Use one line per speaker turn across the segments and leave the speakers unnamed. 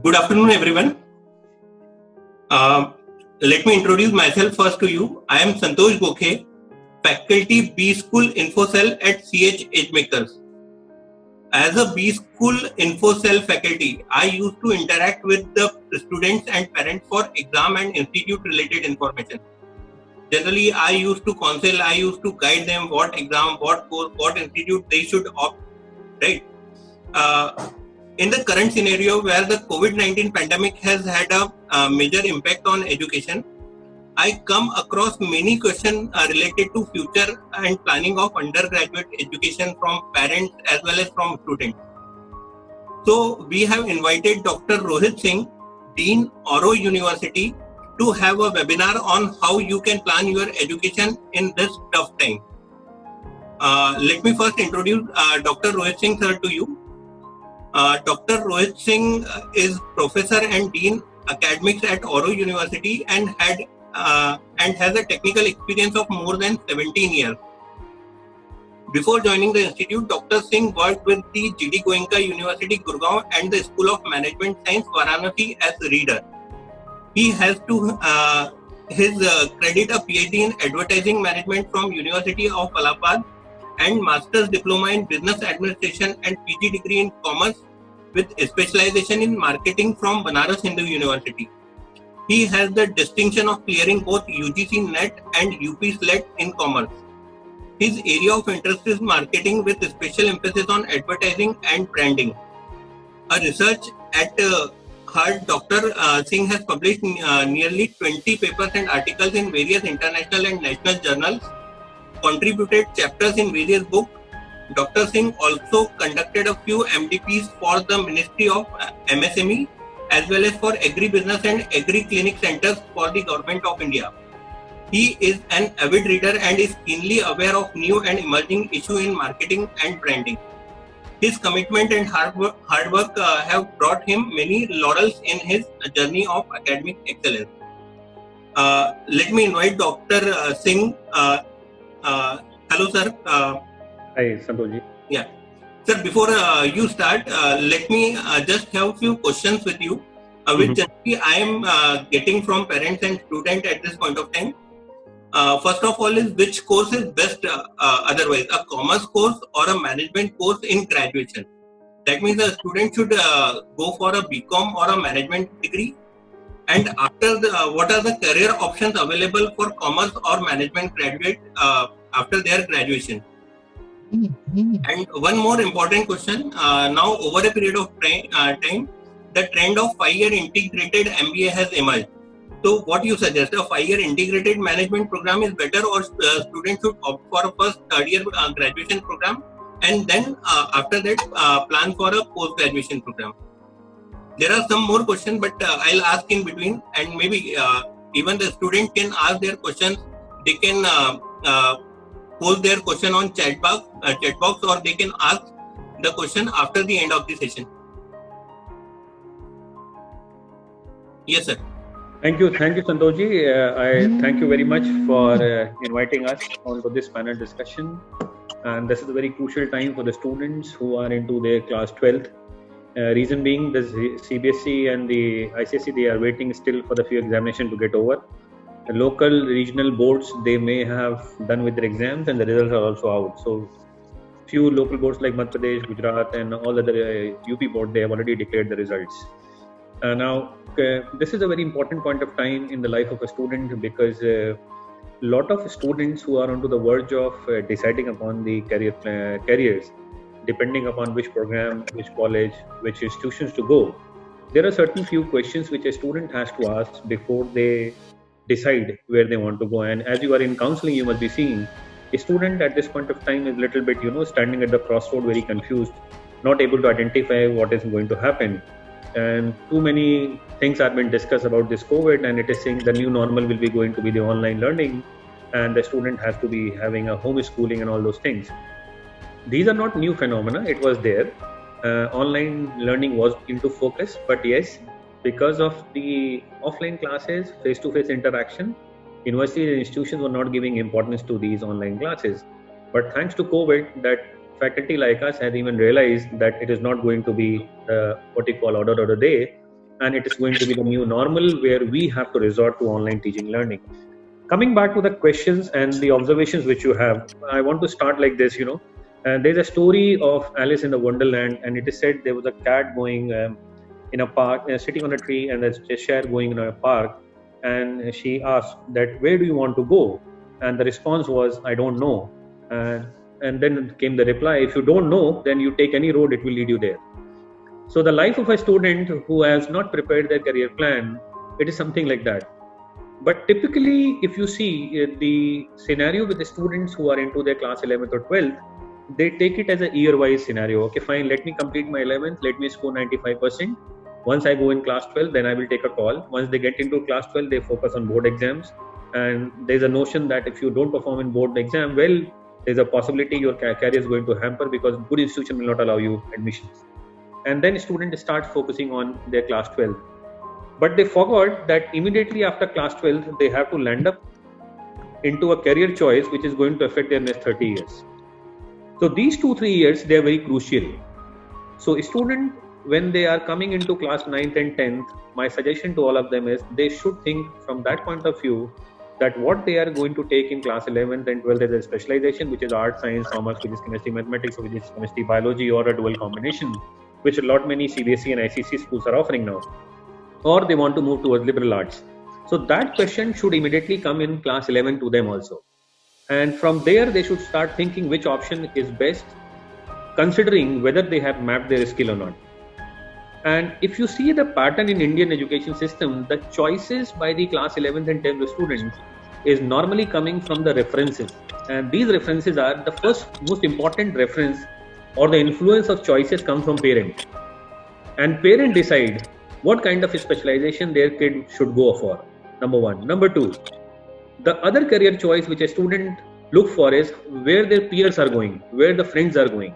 Good afternoon, everyone. Let me introduce myself first to you. I am Santosh Gokhe, faculty B School Info Cell at CH EdgeMakers. As a B School Info Cell faculty, I used to interact with the students and parents for exam and institute related information. Generally, I used to counsel, I used to guide them what exam, what course, what institute they should opt, right? In the current scenario where the COVID-19 pandemic has had a major impact on education, I come across many questions related to future and planning of undergraduate education from parents as well as from students. So we have invited Dr. Rohit Singh, Dean, Oro University, to have a webinar on how you can plan your education in this tough time. Let me first introduce Dr. Rohit Singh sir to you. Dr. Rohit Singh is Professor and Dean Academics at Oro University and has a technical experience of more than 17 years. Before joining the institute, Dr. Singh worked with the GD Goenka University, Gurgaon and the School of Management Science, Varanasi as a reader. He has to his credit a PhD in Advertising Management from University of Allahabad and Master's Diploma in Business Administration and PG degree in Commerce with specialization in Marketing from Banaras Hindu University. He has the distinction of clearing both UGC NET and UP SLET in Commerce. His area of interest is marketing with special emphasis on advertising and branding. A research at Harvard, Dr. Singh has published nearly 20 papers and articles in various international and national journals, contributed chapters in various books. Dr. Singh also conducted a few MDPs for the Ministry of MSME as well as for agribusiness and agri-clinic centers for the Government of India. He is an avid reader and is keenly aware of new and emerging issues in marketing and branding. His commitment and hard work have brought him many laurels in his journey of academic excellence. Let me invite Dr. Singh. Hello, sir.
Hi, Santoji.
Yeah. Sir, before you start, let me just have a few questions with you, which generally I am getting from parents and students at this point of time. First of all is which course is best otherwise, a commerce course or a management course in graduation? That means a student should go for a BCom or a management degree. And after what are the career options available for commerce or management graduate after their graduation? And one more important question, now over a period of time, the trend of 5-year integrated MBA has emerged. So what you suggest, a 5-year integrated management program is better, or students should opt for a first 3rd-year graduation program and then after that plan for a post-graduation program? There are some more questions, but I'll ask in between, and maybe even the student can ask their questions. They can post their question on chat box, or they can ask the question after the end of the session. Yes, sir.
Thank you, Santoji. I thank you very much for inviting us onto this panel discussion. And this is a very crucial time for the students who are into their class 12th. Reason being, the CBSE and the ICSE, they are waiting still for the few examination to get over. The local regional boards, they may have done with their exams and the results are also out. So few local boards like Madhya Pradesh, Gujarat and all other UP board, they have already declared the results. Now, this is a very important point of time in the life of a student, because a lot of students who are onto the verge of deciding upon the careers, depending upon which program, which college, which institutions to go, there are certain few questions which a student has to ask before they decide where they want to go. And as you are in counseling, you must be seeing a student at this point of time is little bit, standing at the crossroad, very confused, not able to identify what is going to happen. And too many things have been discussed about this COVID, and it is saying the new normal will be going to be the online learning, and the student has to be having a homeschooling and all those things. These are not new phenomena. It was there. Online learning was into focus, but yes, because of the offline classes, face-to-face interaction, universities and institutions were not giving importance to these online classes. But thanks to COVID, that faculty like us has even realized that it is not going to be what you call order of the day, and it is going to be the new normal where we have to resort to online teaching learning. Coming back to the questions and the observations which you have, I want to start like this. There's a story of Alice in the Wonderland, and it is said there was a cat going in a park, sitting on a tree, and there's a chair going in a park, and she asked that, where do you want to go? And the response was, I don't know. And then came the reply, if you don't know, then you take any road, it will lead you there. So the life of a student who has not prepared their career plan, it is something like that. But typically, if you see the scenario with the students who are into their class 11th or 12th, they take it as a year-wise scenario. Okay, fine, let me complete my 11th, let me score 95%. Once I go in class 12, then I will take a call. Once they get into class 12, they focus on board exams. And there's a notion that if you don't perform in board exam, well, there's a possibility your career is going to hamper because good institution will not allow you admissions. And then students start focusing on their class 12. But they forgot that immediately after class 12, they have to land up into a career choice which is going to affect their next 30 years. So these 2-3 years, they are very crucial. So a student, when they are coming into class 9th and 10th, my suggestion to all of them is they should think from that point of view that what they are going to take in class 11th and 12th is a specialization, which is art, science, commerce, physics, chemistry, mathematics, physics, chemistry, biology, or a dual combination, which a lot many CBSE and ICC schools are offering now. Or they want to move towards liberal arts. So that question should immediately come in class 11 to them also. And from there, they should start thinking which option is best, considering whether they have mapped their skill or not. And if you see the pattern in Indian education system, the choices by the class 11th and 10th students is normally coming from the references. And these references are the first most important reference, or the influence of choices comes from parents. And parents decide what kind of specialization their kid should go for, number one. Number two, the other career choice which a student look for is where their peers are going, where the friends are going.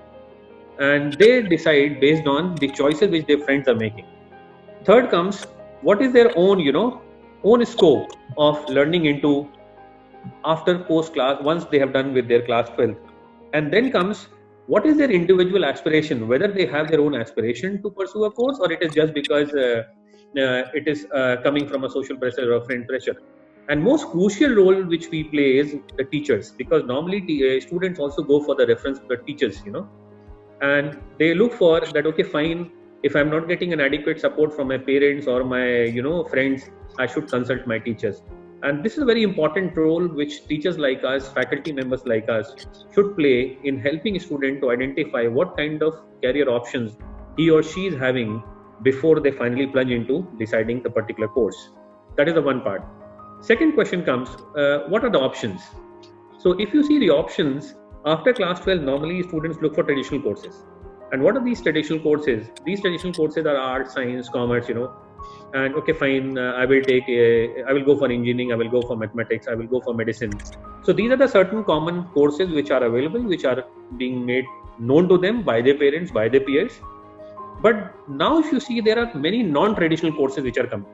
And they decide based on the choices which their friends are making. Third comes, what is their own, own scope of learning into after post class, once they have done with their class 12. And then comes, what is their individual aspiration, whether they have their own aspiration to pursue a course, or it is just because it is coming from a social pressure or friend pressure. And most crucial role which we play is the teachers, because normally students also go for the reference to the teachers, and they look for that, okay, fine, if I'm not getting an adequate support from my parents or my friends, I should consult my teachers. And this is a very important role which teachers like us, faculty members like us should play in helping a student to identify what kind of career options he or she is having before they finally plunge into deciding the particular course. That is the one part. Second question comes, what are the options? So if you see the options, after class 12, normally students look for traditional courses. And what are these traditional courses? These traditional courses are art, science, commerce, and okay, fine, I will go for engineering, I will go for mathematics, I will go for medicine. So these are the certain common courses which are available, which are being made known to them by their parents, by their peers. But now if you see, there are many non-traditional courses which are coming.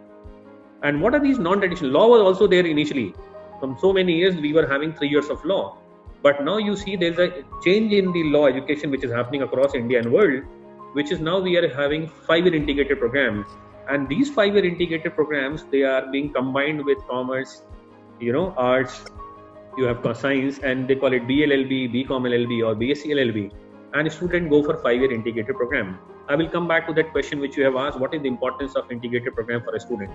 And what are these non-traditional? Law was also there initially. From so many years, we were having 3 years of law. But now you see there's a change in the law education which is happening across India and world, which is now we are having 5-year integrated programs. And these 5-year integrated programs, they are being combined with commerce, arts, you have science, and they call it BLLB, BCom LLB or BSc LLB. And students go for 5-year integrated program. I will come back to that question which you have asked, what is the importance of integrated program for a student,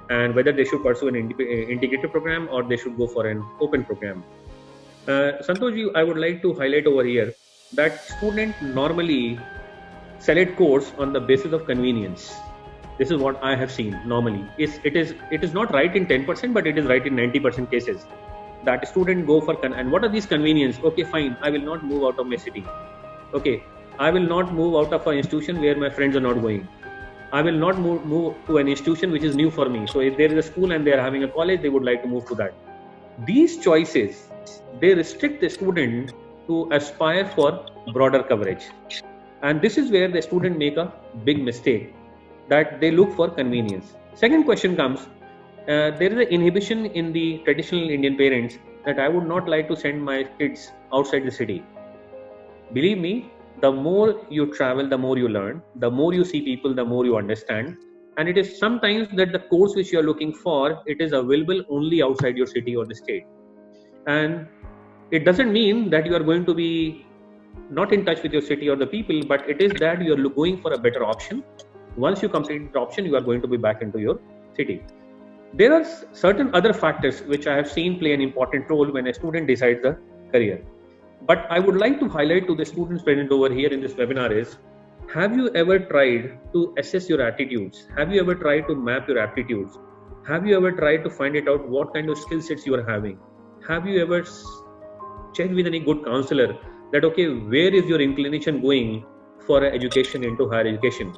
and whether they should pursue an integrated program or they should go for an open program. Santoshji, I would like to highlight over here that students normally select course on the basis of convenience. This is what I have seen normally. It is not right in 10%, but it is right in 90% cases. That student go for and what are these convenience? Okay, fine, I will not move out of my city. Okay, I will not move out of an institution where my friends are not going. I will not move to an institution which is new for me. So if there is a school and they are having a college, they would like to move to that. These choices, they restrict the student to aspire for broader coverage. And this is where the student make a big mistake, that they look for convenience. Second question comes, there is an inhibition in the traditional Indian parents that I would not like to send my kids outside the city. Believe me, the more you travel, the more you learn, the more you see people, the more you understand. and it is sometimes that the course which you are looking for, it is available only outside your city or the state. And it doesn't mean that you are going to be not in touch with your city or the people, but it is that you are going for a better option. Once you complete the option, you are going to be back into your city. There are certain other factors which I have seen play an important role when a student decides the career. But I would like to highlight to the students present over here in this webinar is, have you ever tried to assess your attitudes? Have you ever tried to map your aptitudes? Have you ever tried to find it out what kind of skill sets you are having? Have you ever checked with any good counselor that, okay, where is your inclination going for education into higher education?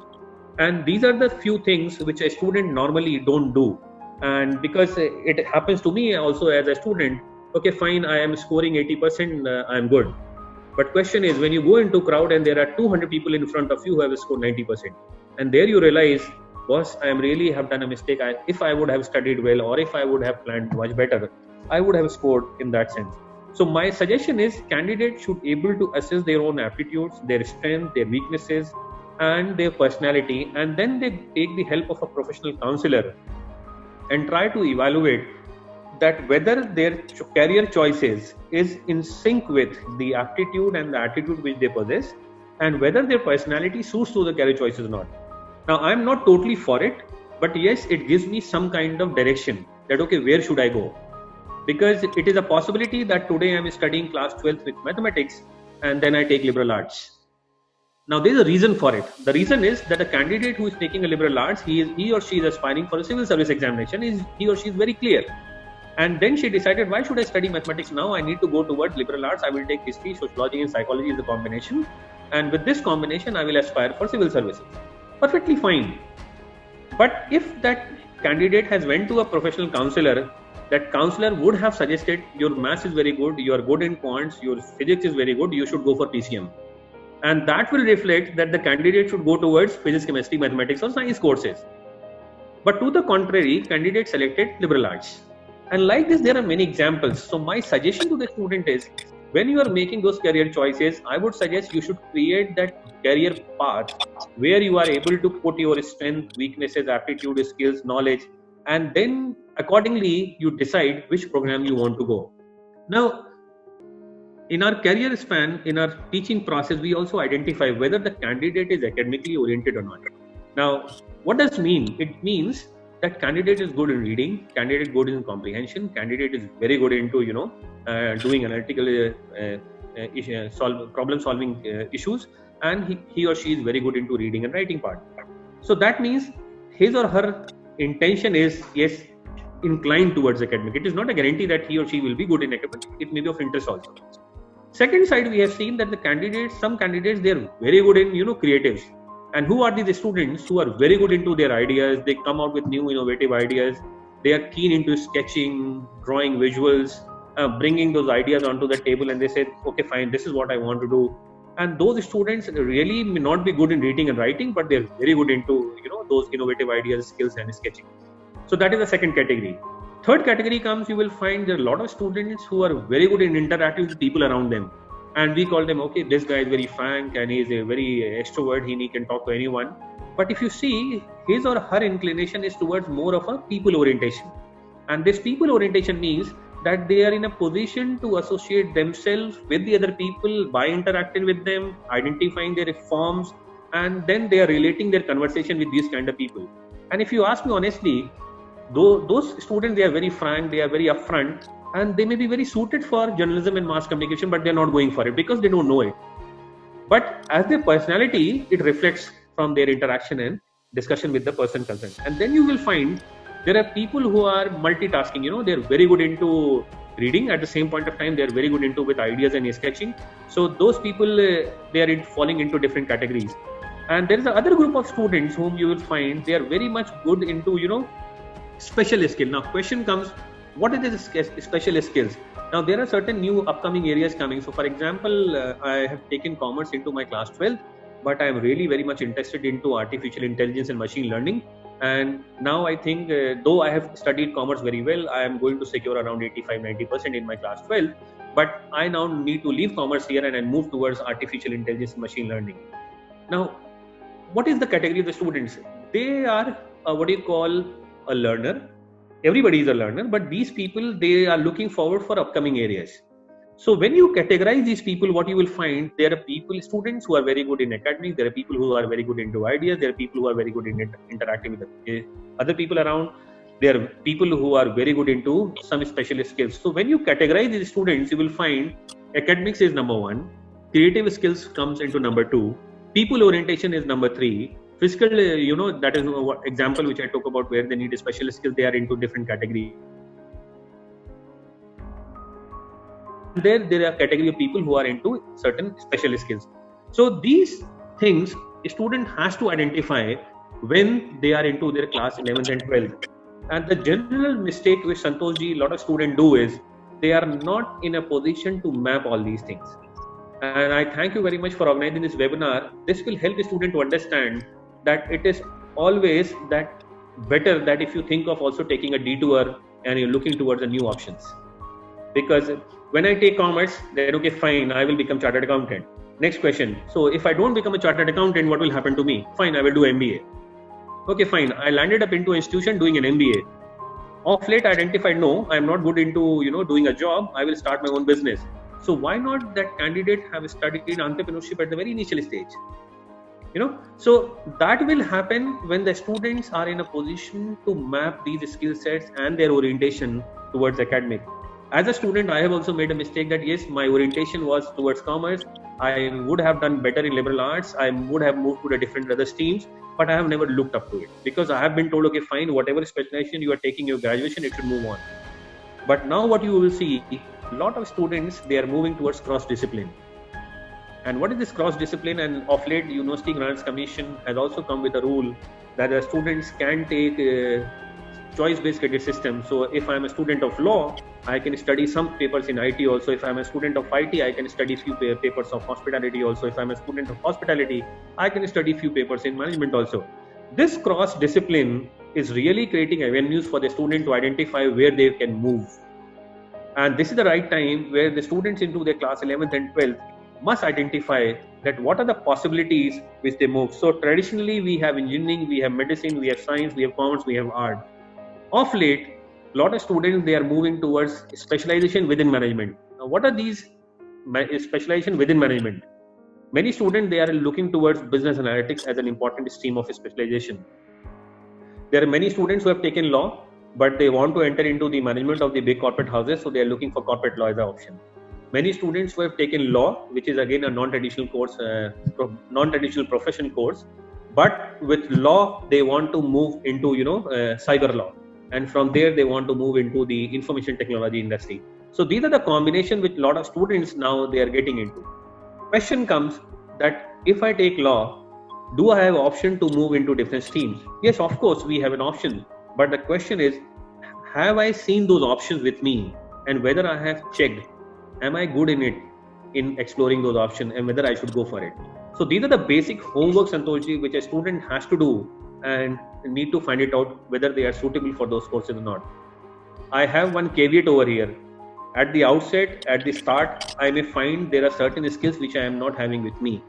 And these are the few things which a student normally don't do. And because it happens to me also as a student, okay, fine, I am scoring 80%, I am good. But question is, when you go into crowd and there are 200 people in front of you who have scored 90%, and there you realize, boss, I am really have done a mistake. If I would have studied well, or if I would have planned much better, I would have scored in that sense. So my suggestion is, candidates should be able to assess their own aptitudes, their strengths, their weaknesses, and their personality, and then they take the help of a professional counselor and try to evaluate that whether their career choices is in sync with the aptitude and the attitude which they possess, and whether their personality suits to the career choices or not. Now, I'm not totally for it, but yes, it gives me some kind of direction that, okay, where should I go? Because it is a possibility that today I'm studying class 12th with mathematics and then I take liberal arts. Now, there's a reason for it. The reason is that a candidate who is taking a liberal arts, he or she is aspiring for a civil service examination, he or she is very clear. And then she decided, why should I study mathematics now? I need to go towards liberal arts. I will take history, sociology, and psychology as a combination. And with this combination, I will aspire for civil services. Perfectly fine. But if that candidate has went to a professional counselor, that counselor would have suggested, your maths is very good, you are good in quants, your physics is very good, you should go for PCM. And that will reflect that the candidate should go towards physics, chemistry, mathematics or science courses. But to the contrary, candidate selected liberal arts. And like this, there are many examples. So my suggestion to the student is, when you are making those career choices, I would suggest you should create that career path where you are able to put your strength, weaknesses, aptitude, skills, knowledge, and then accordingly you decide which program you want to go. Now, in our career span, in our teaching process, we also identify whether the candidate is academically oriented or not. Now, what does it mean? It means that candidate is good in reading, candidate good in comprehension, candidate is very good into doing analytical problem solving issues, and he or she is very good into reading and writing part. So that means his or her intention is, yes, inclined towards academic. It is not a guarantee that he or she will be good in academic. It may be of interest also. Second side, we have seen that some candidates, they are very good in creatives. And who are these students who are very good into their ideas? They come out with new innovative ideas. They are keen into sketching, drawing visuals, bringing those ideas onto the table, and they say, okay, fine, this is what I want to do. And those students really may not be good in reading and writing, but they're very good into those innovative ideas, skills, and sketching. So that is the second category. Third category comes, you will find there are a lot of students who are very good in interacting with people around them. And we call them, okay, this guy is very frank and he is a very extrovert, he can talk to anyone. But if you see, his or her inclination is towards more of a people orientation. And this people orientation means that they are in a position to associate themselves with the other people by interacting with them, identifying their forms, and then they are relating their conversation with these kind of people. And if you ask me honestly, those students, they are very frank, they are very upfront, and they may be very suited for journalism and mass communication, but they're not going for it because they don't know it. But as their personality, it reflects from their interaction and discussion with the person concerned. And then you will find there are people who are multitasking, they're very good into reading. At the same point of time, they're very good into with ideas and sketching. So those people, they are falling into different categories. And there is another group of students whom you will find, they are very much good into, special skill. Now, question comes, what is the special skills? Now, there are certain new upcoming areas coming. So, for example, I have taken commerce into my class 12, but I am really very much interested into artificial intelligence and machine learning. And now I think, though I have studied commerce very well, I am going to secure around 85-90% in my class 12. But I now need to leave commerce here and move towards artificial intelligence and machine learning. Now, what is the category of the students? They are what do you call a learner. Everybody is a learner, but these people, they are looking forward for upcoming areas. So when you categorize these people, what you will find, there are students who are very good in academics, there are people who are very good into ideas, there are people who are very good in interacting with other people around, there are people who are very good into some specialist skills. So when you categorize these students, you will find academics is number 1, creative skills comes into number 2, people orientation is number 3, physical, that is what example which I talk about where they need a specialist skill, they are into different categories. There are category of people who are into certain specialist skills. So these things a student has to identify when they are into their class 11th and 12th. And the general mistake which Santosh ji, a lot of students do is they are not in a position to map all these things. And I thank you very much for organizing this webinar. This will help the student to understand that it is always that better that if you think of also taking a detour and you're looking towards the new options. Because when I take commerce, then okay, fine, I will become chartered accountant. Next question. So if I don't become a chartered accountant, what will happen to me? Fine, I will do MBA. Okay, fine. I landed up into an institution doing an MBA. Of late, I identified, no, I'm not good into, doing a job. I will start my own business. So why not that candidate have studied entrepreneurship at the very initial stage? So that will happen when the students are in a position to map these skill sets and their orientation towards academic. As a student, I have also made a mistake that yes, my orientation was towards commerce. I would have done better in liberal arts. I would have moved to the different other streams, but I have never looked up to it because I have been told, okay, fine, whatever specialization you are taking your graduation, it should move on. But now what you will see, a lot of students, they are moving towards cross-discipline. And what is this cross-discipline? And of late, University Grants Commission has also come with a rule that the students can take choice-based credit system. So if I'm a student of law, I can study some papers in IT also. If I'm a student of IT, I can study few papers of hospitality also. If I'm a student of hospitality, I can study few papers in management also. This cross-discipline is really creating avenues for the student to identify where they can move. And this is the right time where the students into their class 11th and 12th must identify that what are the possibilities which they move. So traditionally, we have engineering, we have medicine, we have science, we have commerce, we have art. Of late, a lot of students, they are moving towards specialization within management. Now, what are these specialization within management? Many students, they are looking towards business analytics as an important stream of specialization. There are many students who have taken law, but they want to enter into the management of the big corporate houses, so they are looking for corporate law as an option. Many students who have taken law, which is again a non-traditional course, non-traditional profession course, but with law, they want to move into, cyber law. And from there, they want to move into the information technology industry. So these are the combination which a lot of students now they are getting into. Question comes that if I take law, do I have option to move into different streams? Yes, of course, we have an option. But the question is, have I seen those options with me? And whether I have checked, am I good in it, in exploring those options and whether I should go for it? So these are the basic homework, Santoshji, which a student has to do and need to find it out whether they are suitable for those courses or not. I have one caveat over here. At the outset, at the start, I may find there are certain skills which I am not having with me.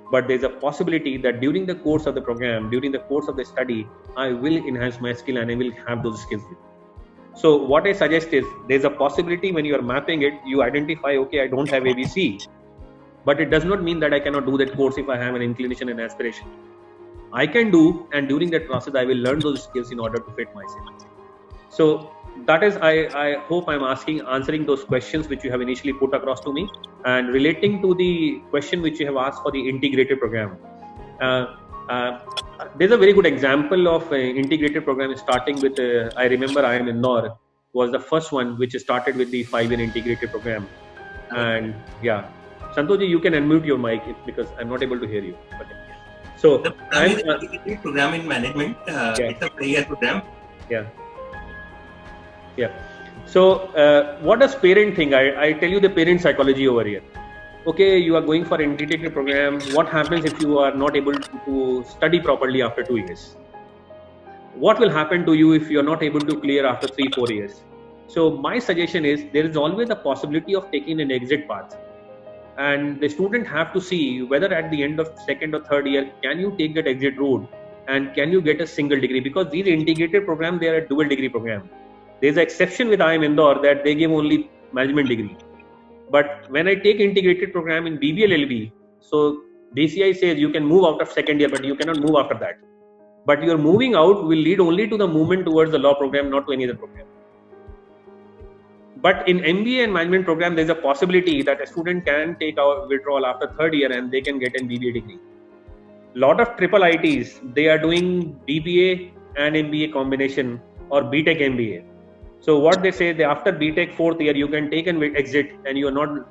But there's a possibility that during the course of the program, during the course of the study, I will enhance my skill and I will have those skills with me. So what I suggest is, there's a possibility when you are mapping it, you identify, okay, I don't have ABC. But it does not mean that I cannot do that course if I have an inclination and aspiration. I can do, and during that process, I will learn those skills in order to fit myself. So that is, I hope I'm answering those questions which you have initially put across to me. And relating to the question which you have asked for the integrated program, there's a very good example of an integrated program starting with, I remember IIM Indore was the first one which started with the 5-year integrated program. And yeah, Santoshji, you can unmute your mic because I'm not able to hear you. Okay. So
the program in management, it's a 3-year program.
Yeah. So what does parent think? I tell you the parent psychology over here. Okay, you are going for an integrated program. What happens if you are not able to study properly after 2 years? What will happen to you if you are not able to clear after 3-4 years? So my suggestion is, there is always a possibility of taking an exit path. And the student have to see whether at the end of 2nd or 3rd year, can you take that exit route and can you get a single degree? Because these integrated programs, they are a dual degree program. There's an exception with IIM Indore that they give only management degree. But when I take integrated program in BBA LLB, so DCI says you can move out of second year, but you cannot move after that. But your moving out will lead only to the movement towards the law program, not to any other program. But in MBA and management program, there's a possibility that a student can take out withdrawal after third year and they can get an BBA degree. Lot of triple ITs, they are doing BBA and MBA combination or BTech MBA. So what they say, that after BTech fourth year, you can take and exit, and you are not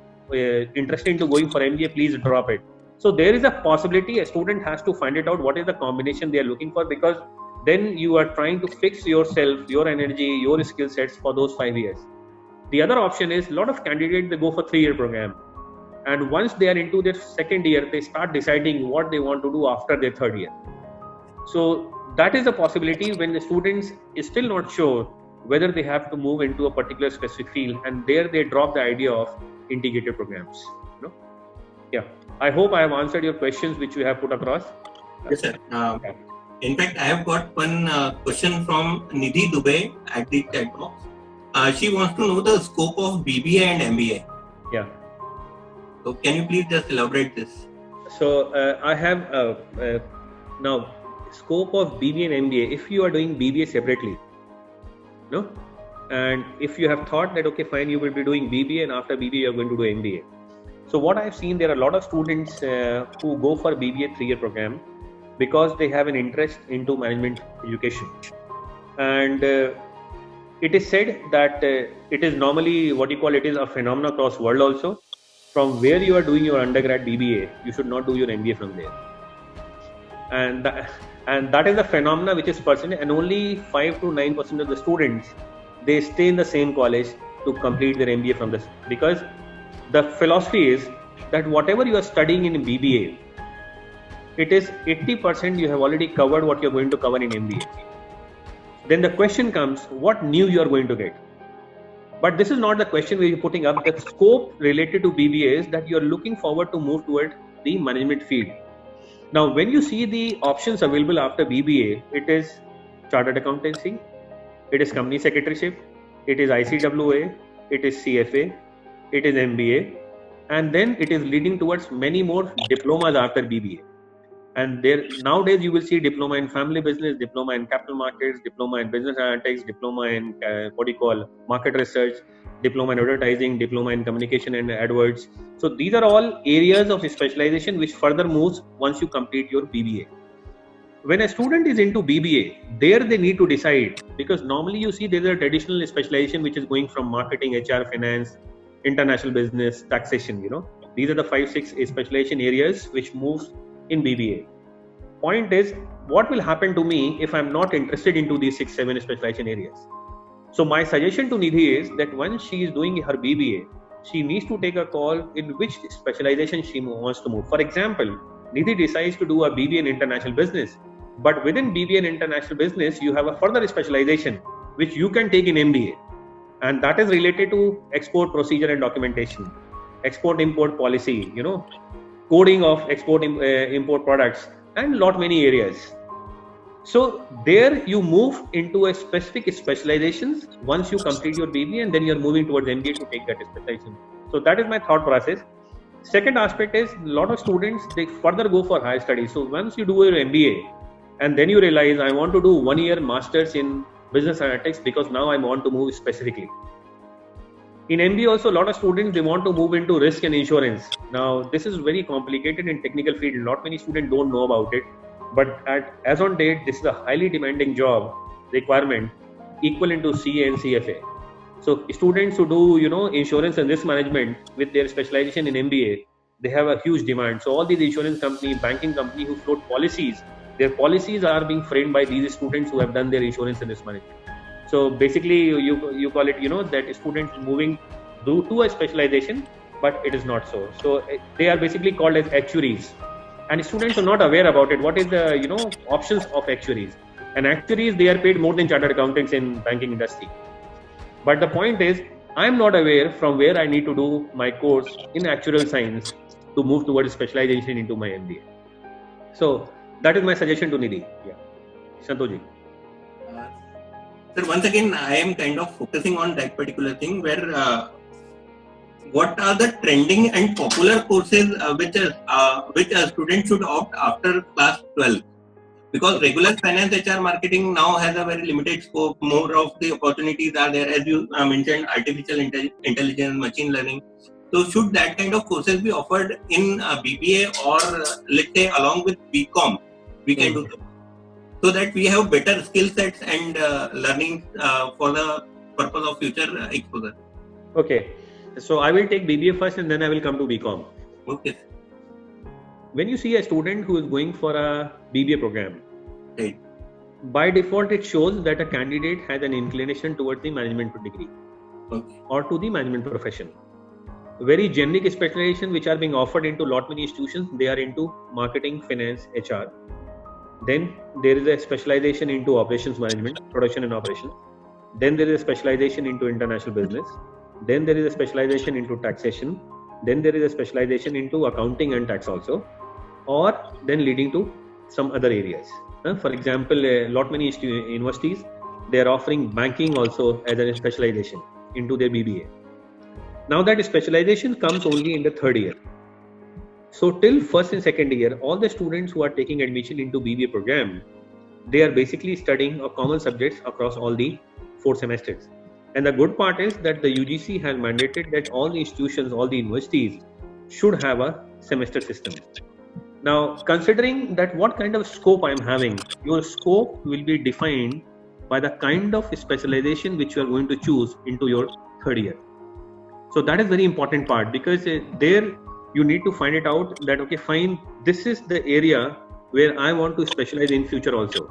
interested into going for MBA, please drop it. So there is a possibility a student has to find it out what is the combination they are looking for, because then you are trying to fix yourself, your energy, your skill sets for those 5 years. The other option is a lot of candidates, they go for 3-year program. And once they are into their second year, they start deciding what they want to do after their third year. So that is a possibility when the students is still not sure whether they have to move into a particular specific field, and there they drop the idea of integrated programs. You know? Yeah. I hope I have answered your questions which you have put across.
Yes, sir. In fact, I have got one question from Nidhi Dubey at the chat box. She wants to know the scope of BBA and MBA.
Yeah.
So can you please just elaborate this?
So I have now scope of BBA and MBA. If you are doing BBA separately, no, and if you have thought that okay, fine, you will be doing BBA and after BBA you are going to do MBA. So what I've seen, there are a lot of students who go for BBA 3-year program because they have an interest into management education, and it is said that it is normally what you call, it is a phenomenon across world also. From where you are doing your undergrad BBA, you should not do your MBA from there. And that is the phenomena which is persistent, and only 5 to 9% of the students, they stay in the same college to complete their MBA from this. Because the philosophy is that whatever you are studying in BBA, it is 80% you have already covered what you are going to cover in MBA. Then the question comes, what new you are going to get? But this is not the question we are putting up. The scope related to BBA is that you are looking forward to move toward the management field. Now, when you see the options available after BBA, it is Chartered Accountancy, it is Company Secretaryship, it is ICWA, it is CFA, it is MBA, and then it is leading towards many more diplomas after BBA. And there nowadays you will see diploma in family business, diploma in capital markets, diploma in business analytics, diploma in market research, diploma in advertising, diploma in communication and AdWords. So these are all areas of specialization which further moves once you complete your BBA. When a student is into BBA, there they need to decide, because normally you see there is a traditional specialization which is going from marketing, HR, finance, international business, taxation. These are the 5-6 specialization areas which moves in BBA. Point is, what will happen to me if I'm not interested into these 6-7 specialization areas? So my suggestion to Nidhi is that once she is doing her BBA, she needs to take a call in which specialization she wants to move. For example, Nidhi decides to do a BBA in international business, but within BBA in international business, you have a further specialization which you can take in MBA, and that is related to export procedure and documentation, export-import policy, coding of export-import products, and lot many areas. So there you move into a specific specializations once you complete your BBA, and then you're moving towards MBA to take that specialization. So that is my thought process. Second aspect is, a lot of students, they further go for higher studies. So once you do your MBA, and then you realize, I want to do 1-year masters in business analytics because now I want to move specifically. In MBA also, a lot of students, they want to move into risk and insurance. Now, this is very complicated in technical field. Not many students don't know about it. But as on date, this is a highly demanding job requirement equivalent to CA and CFA. So students who do, insurance and risk management with their specialization in MBA, they have a huge demand. So all these insurance company, banking company who float policies, their policies are being framed by these students who have done their insurance and risk management. So basically, you call it, that students moving to a specialization, but it is not so. So they are basically called as actuaries, and students are not aware about it. What is the options of actuaries? And actuaries, they are paid more than chartered accountants in banking industry. But the point is, I am not aware from where I need to do my course in actuarial science to move towards specialization into my MBA. So that is my suggestion to Nidhi. Yeah. Santoji.
Sir, once again, I am kind of focusing on that particular thing where what are the trending and popular courses which a student should opt after class 12? Because regular finance, HR, marketing now has a very limited scope. More of the opportunities are there, as you mentioned, artificial intelligence, machine learning. So should that kind of courses be offered in BBA or let's say along with BCom, we can do that, so that we have better skill sets and learning for the purpose of future exposure.
Okay, so I will take BBA first and then I will come to BCom.
Okay.
When you see a student who is going for a BBA program,
right,
by default it shows that a candidate has an inclination towards the management degree,
okay,
or to the management profession. Very generic specialization which are being offered into lot many institutions, they are into marketing, finance, HR. Then there is a specialization into operations management, production and operations. Then there is a specialization into international business. Then there is a specialization into taxation. Then there is a specialization into accounting and tax also, or then leading to some other areas. For example, a lot many universities, they are offering banking also as a specialization into their BBA. Now that specialization comes only in the third year. So till first and second year, all the students who are taking admission into BBA program, they are basically studying a common subjects across all the 4 semesters. And the good part is that the UGC has mandated that all the institutions, all the universities should have a semester system. Now, considering that what kind of scope I am having, your scope will be defined by the kind of specialization which you are going to choose into your third year. So that is very important part, because there you need to find it out that, okay, fine, this is the area where I want to specialize in future also.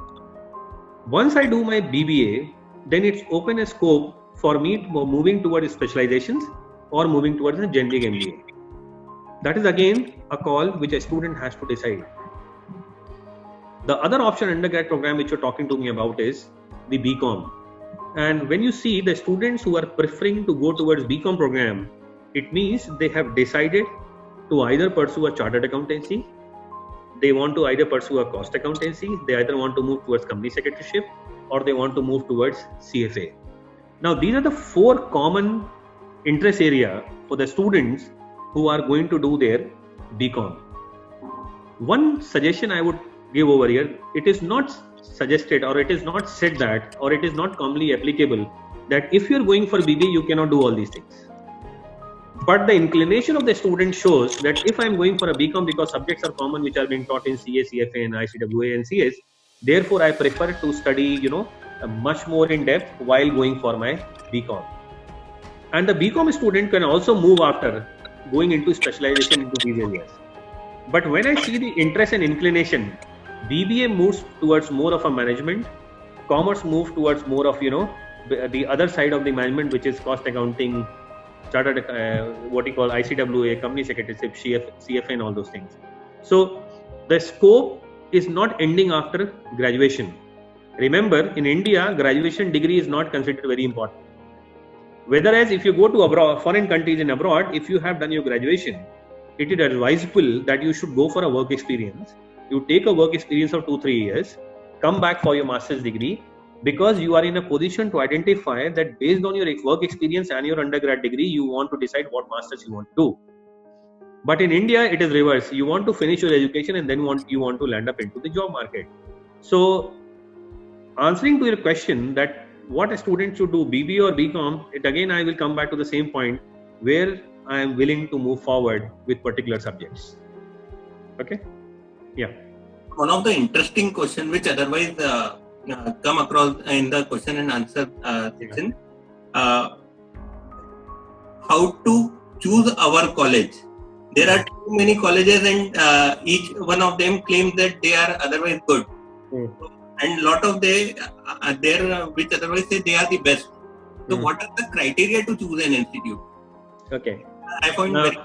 Once I do my BBA, then it's open a scope for me moving towards specializations or moving towards a generic MBA. That is again a call which a student has to decide. The other option undergrad program which you're talking to me about is the BCom. And when you see the students who are preferring to go towards BCom program, it means they have decided to either pursue a chartered accountancy, they want to either pursue a cost accountancy, they either want to move towards company secretaryship, or they want to move towards CFA. Now these are the 4 common interest area for the students who are going to do their BCom. One suggestion I would give over here, it is not suggested or it is not said that, or it is not commonly applicable that if you are going for BBA you cannot do all these things. But the inclination of the student shows that if I am going for a BCom because subjects are common which are being taught in CA, CFA and ICWA and CS, therefore I prefer to study, much more in depth while going for my BCom. And the BCom student can also move after going into specialization into these areas. But when I see the interest and inclination, BBA moves towards more of a management, commerce moves towards more of, the other side of the management, which is cost accounting, chartered, what you call ICWA, company secretaryship, CFA and all those things. So the scope is not ending after graduation. Remember, in India, graduation degree is not considered very important. Whereas if you go to abroad, foreign countries and abroad, if you have done your graduation, it is advisable that you should go for a work experience. You take a work experience of 2-3 years, come back for your master's degree, because you are in a position to identify that based on your work experience and your undergrad degree, you want to decide what master's you want to do. But in India, it is reverse. You want to finish your education and then you want to land up into the job market. So answering to your question that what a student should do, BBA or BCom, again I will come back to the same point where I am willing to move forward with particular subjects. Okay? Yeah.
One of the interesting questions which otherwise come across in the question and answer section, how to choose our college. There are too many colleges and each one of them claims that they are otherwise good. And a lot of they there which otherwise say they are the best. So what are the criteria to choose an institute?
Okay.
I find very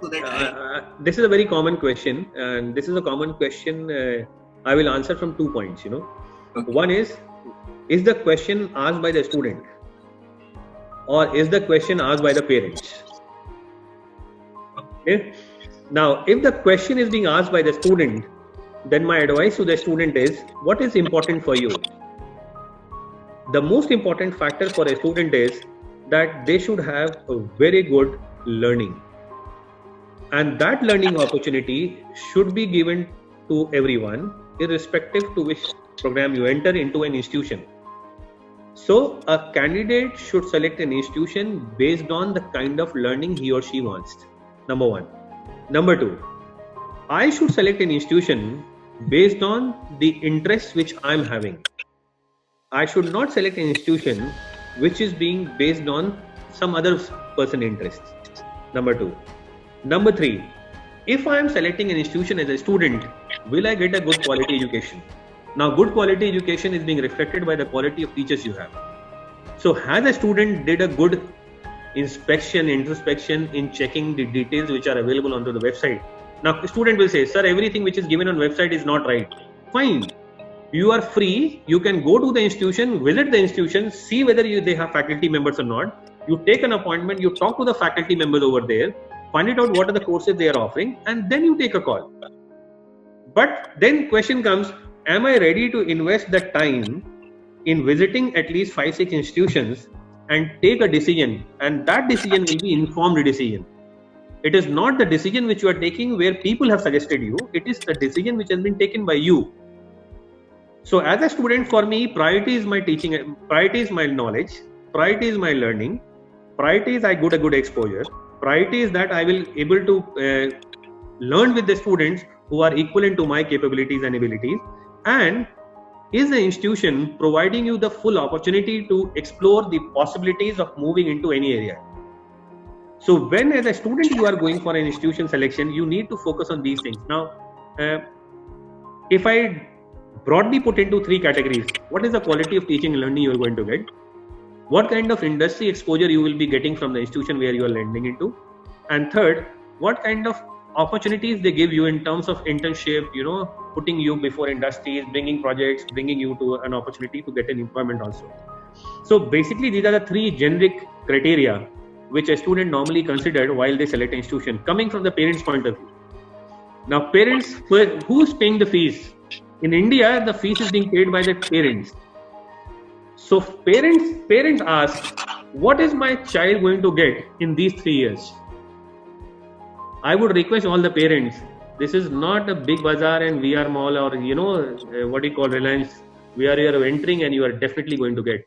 so that
this is a very common question, and this is a common question I will answer from 2 points. Okay. One is the question asked by the student or is the question asked by the parents? Okay. Now, if the question is being asked by the student, then my advice to the student is, what is important for you? The most important factor for a student is that they should have a very good learning. And that learning opportunity should be given to everyone, irrespective to which program you enter into an institution. So a candidate should select an institution based on the kind of learning he or she wants. Number one. Number two, I should select an institution based on the interests which I'm having. I should not select an institution which is being based on some other person interests. Number two. Number three, if I am selecting an institution as a student, will I get a good quality education? Now, good quality education is being reflected by the quality of teachers you have. So, has a student did a good inspection, introspection in checking the details which are available onto the website? Now, the student will say, sir, everything which is given on website is not right. Fine. You are free. You can go to the institution, visit the institution, see whether they have faculty members or not. You take an appointment, you talk to the faculty members over there, find it out what are the courses they are offering, and then you take a call. But then question comes, am I ready to invest the time in visiting at least 5-6 institutions and take a decision? And that decision will be informed decision. It is not the decision which you are taking where people have suggested you. It is the decision which has been taken by you. So as a student, for me, priority is my teaching, priority is my knowledge, priority is my learning, priority is I get a good exposure, priority is that I will able to learn with the students who are equivalent to my capabilities and abilities, and is the institution providing you the full opportunity to explore the possibilities of moving into any area. So when as a student you are going for an institution selection, you need to focus on these things. Now, if I broadly put into 3 categories, what is the quality of teaching and learning you are going to get? What kind of industry exposure you will be getting from the institution where you are landing into? And third, what kind of opportunities they give you in terms of internship, putting you before industries, bringing projects, bringing you to an opportunity to get an employment also. So basically, these are the 3 generic criteria which a student normally considered while they select an institution, coming from the parents' point of view. Now, parents, who's paying the fees? In India, the fees is being paid by the parents. So parents ask, what is my child going to get in these 3 years? I would request all the parents, this is not a big bazaar and VR mall or, what you call Reliance, where you are entering and you are definitely going to get.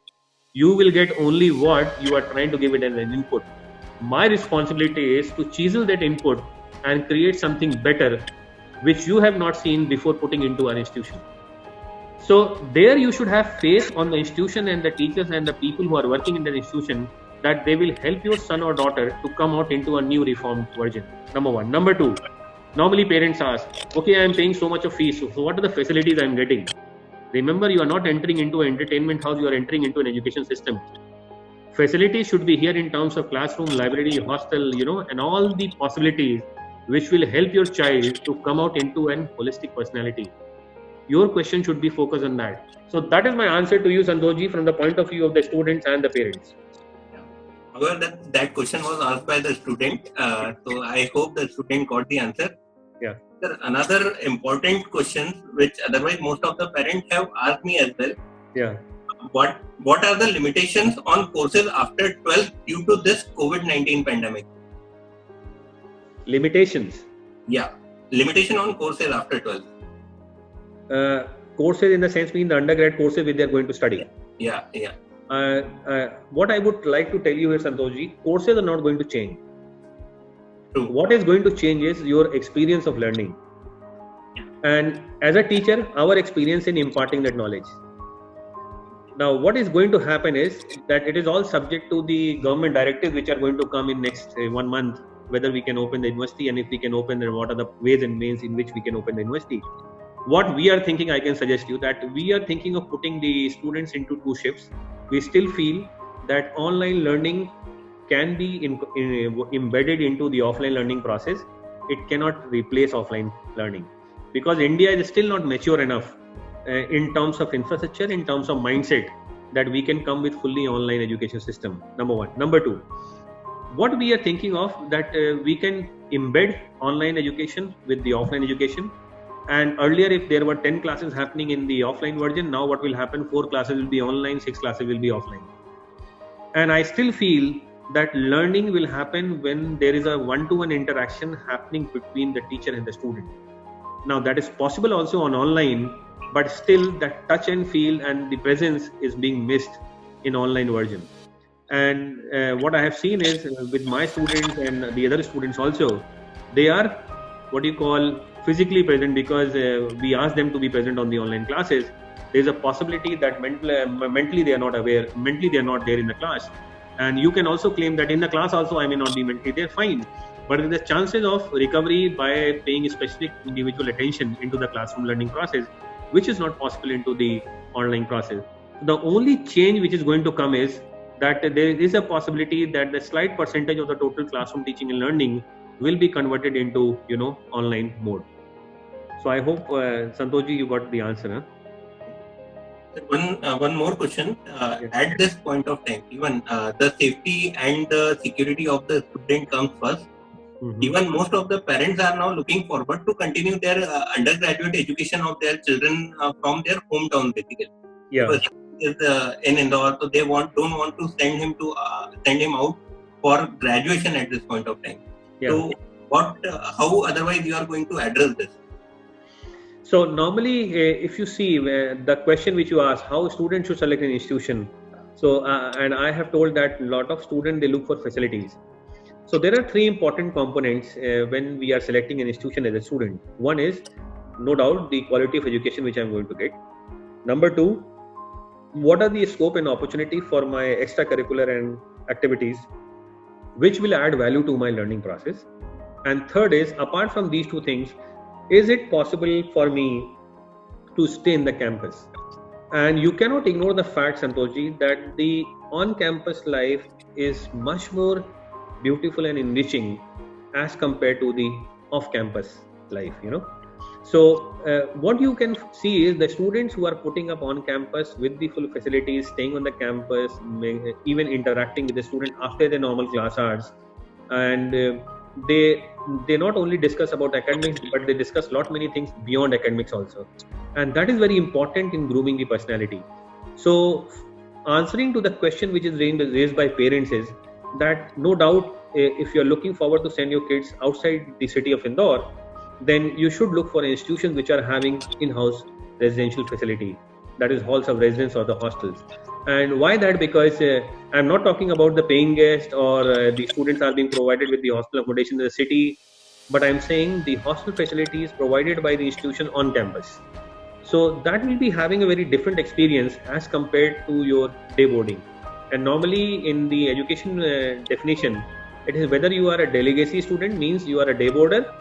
You will get only what you are trying to give it as an input. My responsibility is to chisel that input and create something better, which you have not seen before putting into our institution. So there you should have faith on the institution and the teachers and the people who are working in the institution, that they will help your son or daughter to come out into a new reformed version. Number 1. Number 2, normally parents ask, okay, I am paying so much of fees, so what are the facilities I am getting? Remember, you are not entering into an entertainment house, you are entering into an education system. Facilities should be here in terms of classroom, library, hostel, and all the possibilities which will help your child to come out into an holistic personality. Your question should be focused on that. So that is my answer to you, Santoshji, from the point of view of the students and the parents.
However, that question was asked by the student, so I hope the student got the answer.
Yeah.
Sir, another important question, which otherwise most of the parents have asked me as well.
Yeah.
What are the limitations on courses after 12th due to this COVID-19 pandemic?
Limitations?
Yeah. Limitation on courses after 12th.
Courses in the sense mean the undergrad courses which they are going to study.
Yeah.
What I would like to tell you here, Santoshji, courses are not going to change.
True.
What is going to change is your experience of learning. And as a teacher, our experience in imparting that knowledge. Now, what is going to happen is that it is all subject to the government directives which are going to come in next 1 month, whether we can open the university, and if we can open, then what are the ways and means in which we can open the university. What we are thinking, I can suggest you that we are thinking of putting the students into 2 shifts. We still feel that online learning can be embedded into the offline learning process. It cannot replace offline learning because India is still not mature enough in terms of infrastructure, in terms of mindset, that we can come with fully online education system. Number 1. Number 2, what we are thinking of that we can embed online education with the offline education. And earlier, if there were 10 classes happening in the offline version, now what will happen? 4 classes will be online, 6 classes will be offline. And I still feel that learning will happen when there is a one-to-one interaction happening between the teacher and the student. Now that is possible also on online, but still that touch and feel and the presence is being missed in online version. And what I have seen is with my students and the other students also, they are what you call physically present because we ask them to be present on the online classes. There's a possibility that mentally they are not aware, mentally they are not there in the class. And you can also claim that in the class also I may not be mentally there, fine. But the chances of recovery by paying specific individual attention into the classroom learning process, which is not possible into the online process. The only change which is going to come is that there is a possibility that the slight percentage of the total classroom teaching and learning will be converted into, online mode. So I hope, Santoshji, you got the answer. Huh?
One more question. At this point of time, even the safety and the security of the student comes first. Mm-hmm. Even most of the parents are now looking forward to continue their undergraduate education of their children from their hometown, basically.
Yeah.
Because is in Indore, so they don't want to send him out for graduation at this point of time. Yeah. So how otherwise you are going to address this?
So normally, if you see the question which you asked, how students should select an institution. So, and I have told that a lot of students, they look for facilities. So there are 3 important components when we are selecting an institution as a student. One is, no doubt, the quality of education which I am going to get. Number 2, what are the scope and opportunity for my extracurricular and activities, which will add value to my learning process. And third is, apart from these 2 things, is it possible for me to stay in the campus? And you cannot ignore the fact, Santoshji, that the on-campus life is much more beautiful and enriching as compared to the off-campus life, So what you can see is the students who are putting up on campus with the full facilities, staying on the campus, even interacting with the student after the normal class hours, and they not only discuss about academics, but they discuss many things beyond academics also. And that is very important in grooming the personality. So answering to the question which is raised by parents is that no doubt if you are looking forward to send your kids outside the city of Indore, then you should look for institutions which are having in-house residential facility, that is halls of residence or the hostels. And why that? Because I'm not talking about the paying guest or the students are being provided with the hostel accommodation in the city, but I'm saying the hostel facility is provided by the institution on campus. So that will be having a very different experience as compared to your day boarding. And normally in the education definition, it is whether you are a delegacy student, means you are a day boarder,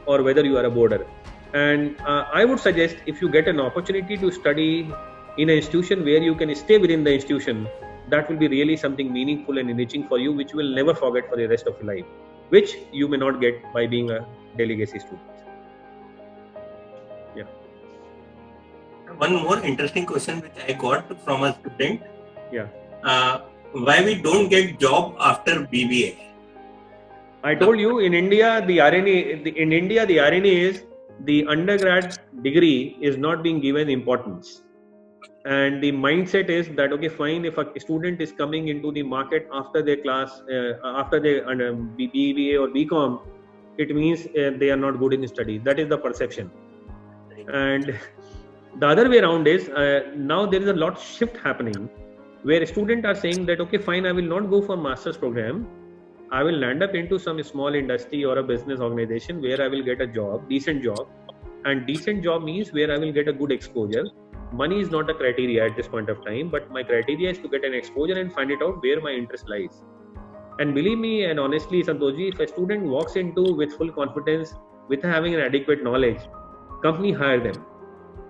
or whether you are a boarder. And I would suggest, if you get an opportunity to study in an institution where you can stay within the institution, that will be really something meaningful and enriching for you, which you will never forget for the rest of your life, which you may not get by being a delegacy student. Yeah.
One more interesting question which I got from a student.
Yeah.
Why we don't get job after BBA?
I told you in India the irony is the undergrad degree is not being given importance, and the mindset is that okay, fine, if a student is coming into the market after their class, after their BBA or BCom, it means they are not good in studies. That is the perception. And the other way around is now there is a lot shift happening where students are saying that okay, fine, I will not go for master's program. I will land up into some small industry or a business organization where I will get a job, decent job. And decent job means where I will get a good exposure. Money is not a criteria at this point of time, but my criteria is to get an exposure and find it out where my interest lies. And believe me, and honestly, Santoshji, if a student walks into with full confidence, with having an adequate knowledge, company hire them.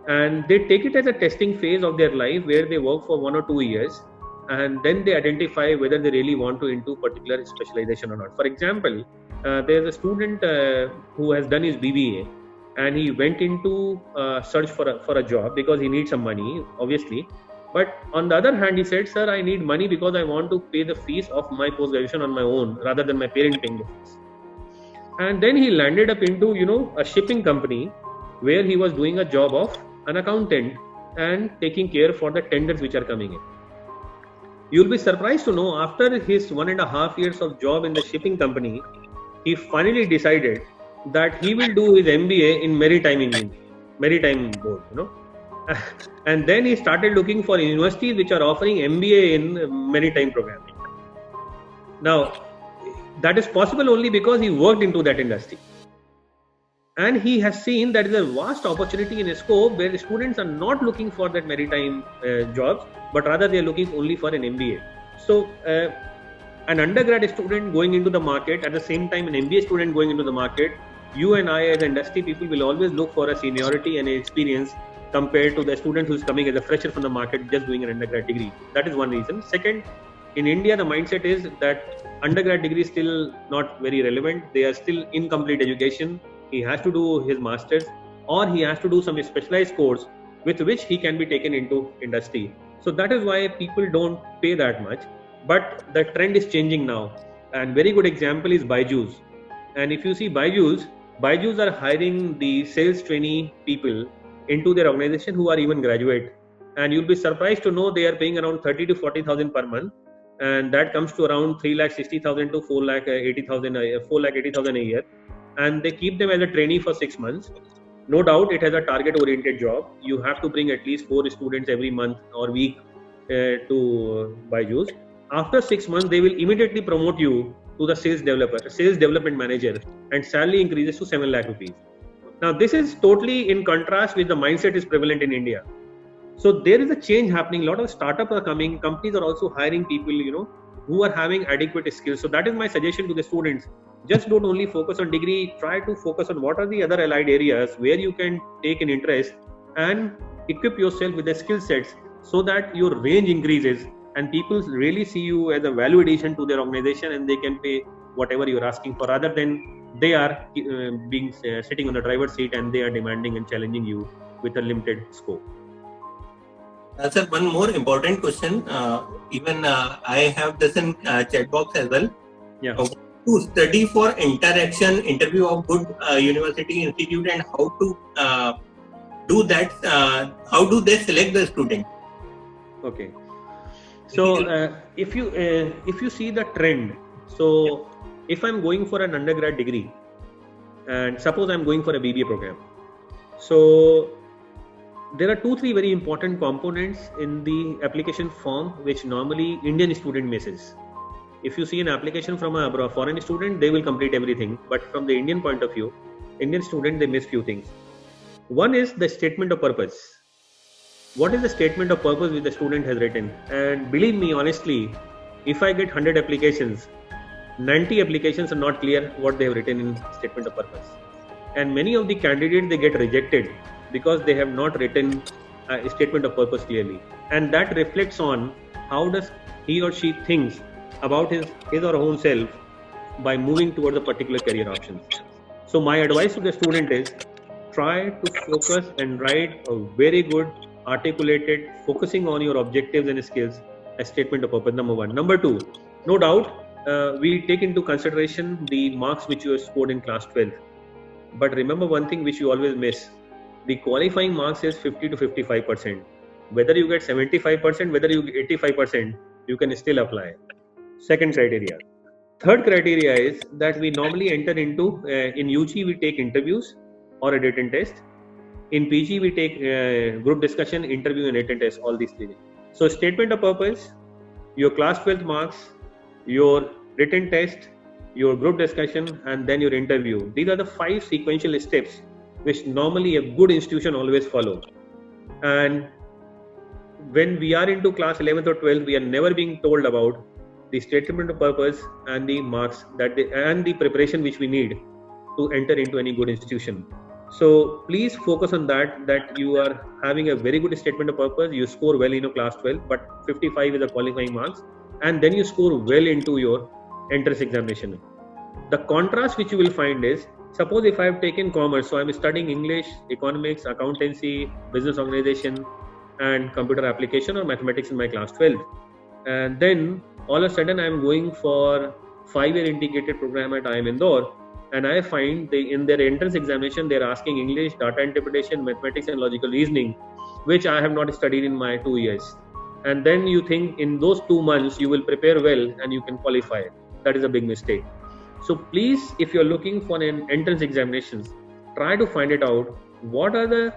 And they take it as a testing phase of their life where they work for 1 or 2 years. And then they identify whether they really want to into particular specialization or not. For example, there's a student who has done his BBA and he went into search for a job because he needs some money, obviously. But on the other hand, he said, sir, I need money because I want to pay the fees of my post-graduation on my own rather than my parent paying the fees. And then he landed up into, a shipping company where he was doing a job of an accountant and taking care for the tenders which are coming in. You'll be surprised to know, after his 1.5 years of job in the shipping company, he finally decided that he will do his MBA in maritime board, and then he started looking for universities which are offering MBA in maritime programming. Now, that is possible only because he worked into that industry. And he has seen that there is a vast opportunity in a scope where the students are not looking for that maritime jobs, but rather they are looking only for an MBA. So, an undergrad student going into the market, at the same time an MBA student going into the market, you and I as industry people will always look for a seniority and experience compared to the student who is coming as a fresher from the market just doing an undergrad degree. That is one reason. Second, in India, the mindset is that undergrad degree is still not very relevant. They are still incomplete education. He has to do his master's, or he has to do some specialized course with which he can be taken into industry. So that is why people don't pay that much. But the trend is changing now. And very good example is Byju's. And if you see Byju's are hiring the sales trainee people into their organization who are even graduate. And you'll be surprised to know they are paying around 30 to 40,000 per month. And that comes to around 3,60,000 to 4,80,000 a year. And they keep them as a trainee for 6 months. No doubt it has a target oriented job. You have to bring at least 4 students every month or week to Byju's. After 6 months, they will immediately promote you to the sales development manager, and salary increases to 7 lakh rupees. Now, this is totally in contrast with the mindset is prevalent in India. So there is a change happening. A lot of startups are coming. Companies are also hiring people, who are having adequate skills. So that is my suggestion to the students. Just don't only focus on degree. Try to focus on what are the other allied areas where you can take an interest and equip yourself with the skill sets so that your range increases and people really see you as a value addition to their organization, and they can pay whatever you're asking for, rather than they are sitting on the driver's seat and they are demanding and challenging you with a limited scope.
Sir, one more important question. I have this in chat box as well.
Yeah.
To study for interaction interview of good university institute, and how to do that? How do they select the student?
Okay. So if you see the trend, so if I'm going for an undergrad degree, and suppose I'm going for a BBA program, so there are 2-3 very important components in the application form which normally Indian student misses. If you see an application from a foreign student, they will complete everything, but from the Indian point of view, Indian student, they miss few things. One is the statement of purpose. What is the statement of purpose which the student has written? And believe me, honestly, if I get 100 applications, 90 applications are not clear what they have written in statement of purpose. And many of the candidates, they get rejected because they have not written a statement of purpose clearly. And that reflects on how does he or she thinks about his or her own self by moving towards a particular career option. So my advice to the student is, try to focus and write a very good, articulated, focusing on your objectives and skills, a statement of purpose, number one. Number two, no doubt, we take into consideration the marks which you have scored in class 12. But remember one thing which you always miss, the qualifying marks is 50 to 55%. Whether you get 75%, whether you get 85%, you can still apply. Second criteria. Third criteria is that we normally enter into, in UG we take interviews or a written test. In PG we take group discussion, interview and written test, all these 3. So statement of purpose, your class 12th marks, your written test, your group discussion, and then your interview. These are the 5 sequential steps which normally a good institution always follow. And when we are into class 11th or 12th, we are never being told about the statement of purpose and the marks and the preparation which we need to enter into any good institution. So please focus on that you are having a very good statement of purpose, you score well in your class 12, but 55 is the qualifying marks, and then you score well into your entrance examination. The contrast which you will find is, suppose if I have taken commerce, so I am studying English, economics, accountancy, business organization and computer application or mathematics in my class 12, and then all of a sudden I am going for 5-year integrated program at IIM Indore, and I find in their entrance examination they're asking English, data interpretation, mathematics, and logical reasoning, which I have not studied in my 2 years. And then you think in those 2 months you will prepare well and you can qualify. That is a big mistake. So please, if you're looking for an entrance examinations, try to find it out what are the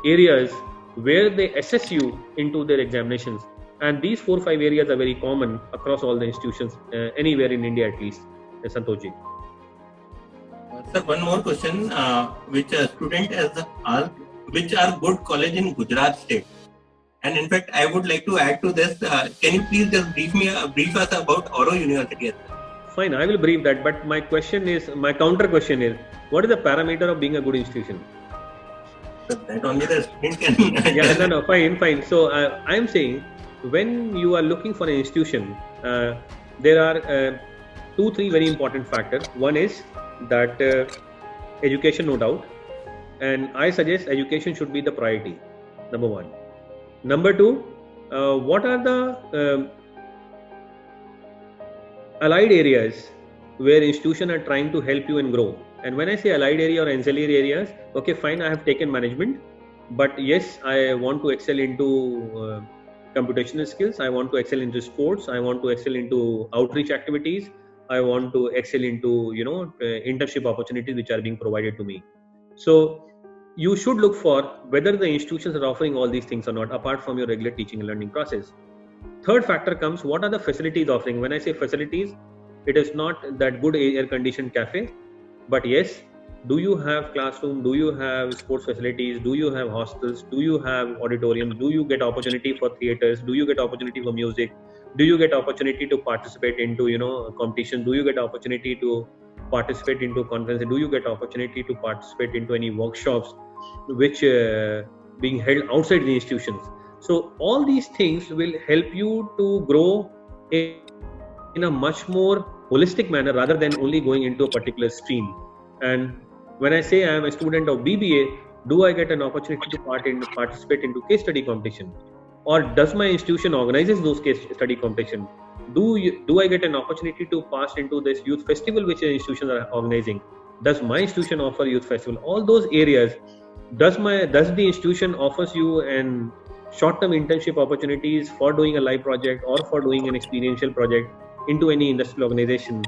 areas where they assess you into their examinations. And these 4-5 areas are very common across all the institutions, anywhere in India at least. Santoshji.
Sir, one more question, which a student has asked, which are good college in Gujarat state? And in fact, I would like to add to this. Can you please just brief us about Auro University?
Fine, I will brief that. But my counter question is, what is the parameter of being a good institution?
So that only the student can.
Yeah, no, fine. So I am saying, when you are looking for an institution, there are 2-3 very important factors. One is that education, no doubt, and I suggest education should be the priority. Number 1. Number 2, what are the allied areas where institutions are trying to help you and grow? And when I say allied area or ancillary areas, okay, fine, I have taken management, but yes, I want to excel into computational skills, I want to excel into sports, I want to excel into outreach activities, I want to excel into internship opportunities which are being provided to me. So you should look for whether the institutions are offering all these things or not, apart from your regular teaching and learning process. Third factor comes, what are the facilities offering? When I say facilities, it is not that good air-conditioned cafe, but yes, do you have classroom? Do you have sports facilities? Do you have hostels? Do you have auditoriums? Do you get opportunity for theaters? Do you get opportunity for music? Do you get opportunity to participate into competition? Do you get opportunity to participate into conferences? Do you get opportunity to participate into any workshops which being held outside the institutions? So all these things will help you to grow in a much more holistic manner rather than only going into a particular stream. And when I say I am a student of BBA, do I get an opportunity to participate into case study competition? Or does my institution organizes those case study competition? Do I get an opportunity to pass into this youth festival which institutions are organizing? Does my institution offer youth festival? All those areas, does the institution offers you an short-term internship opportunities for doing a live project or for doing an experiential project into any industrial organization?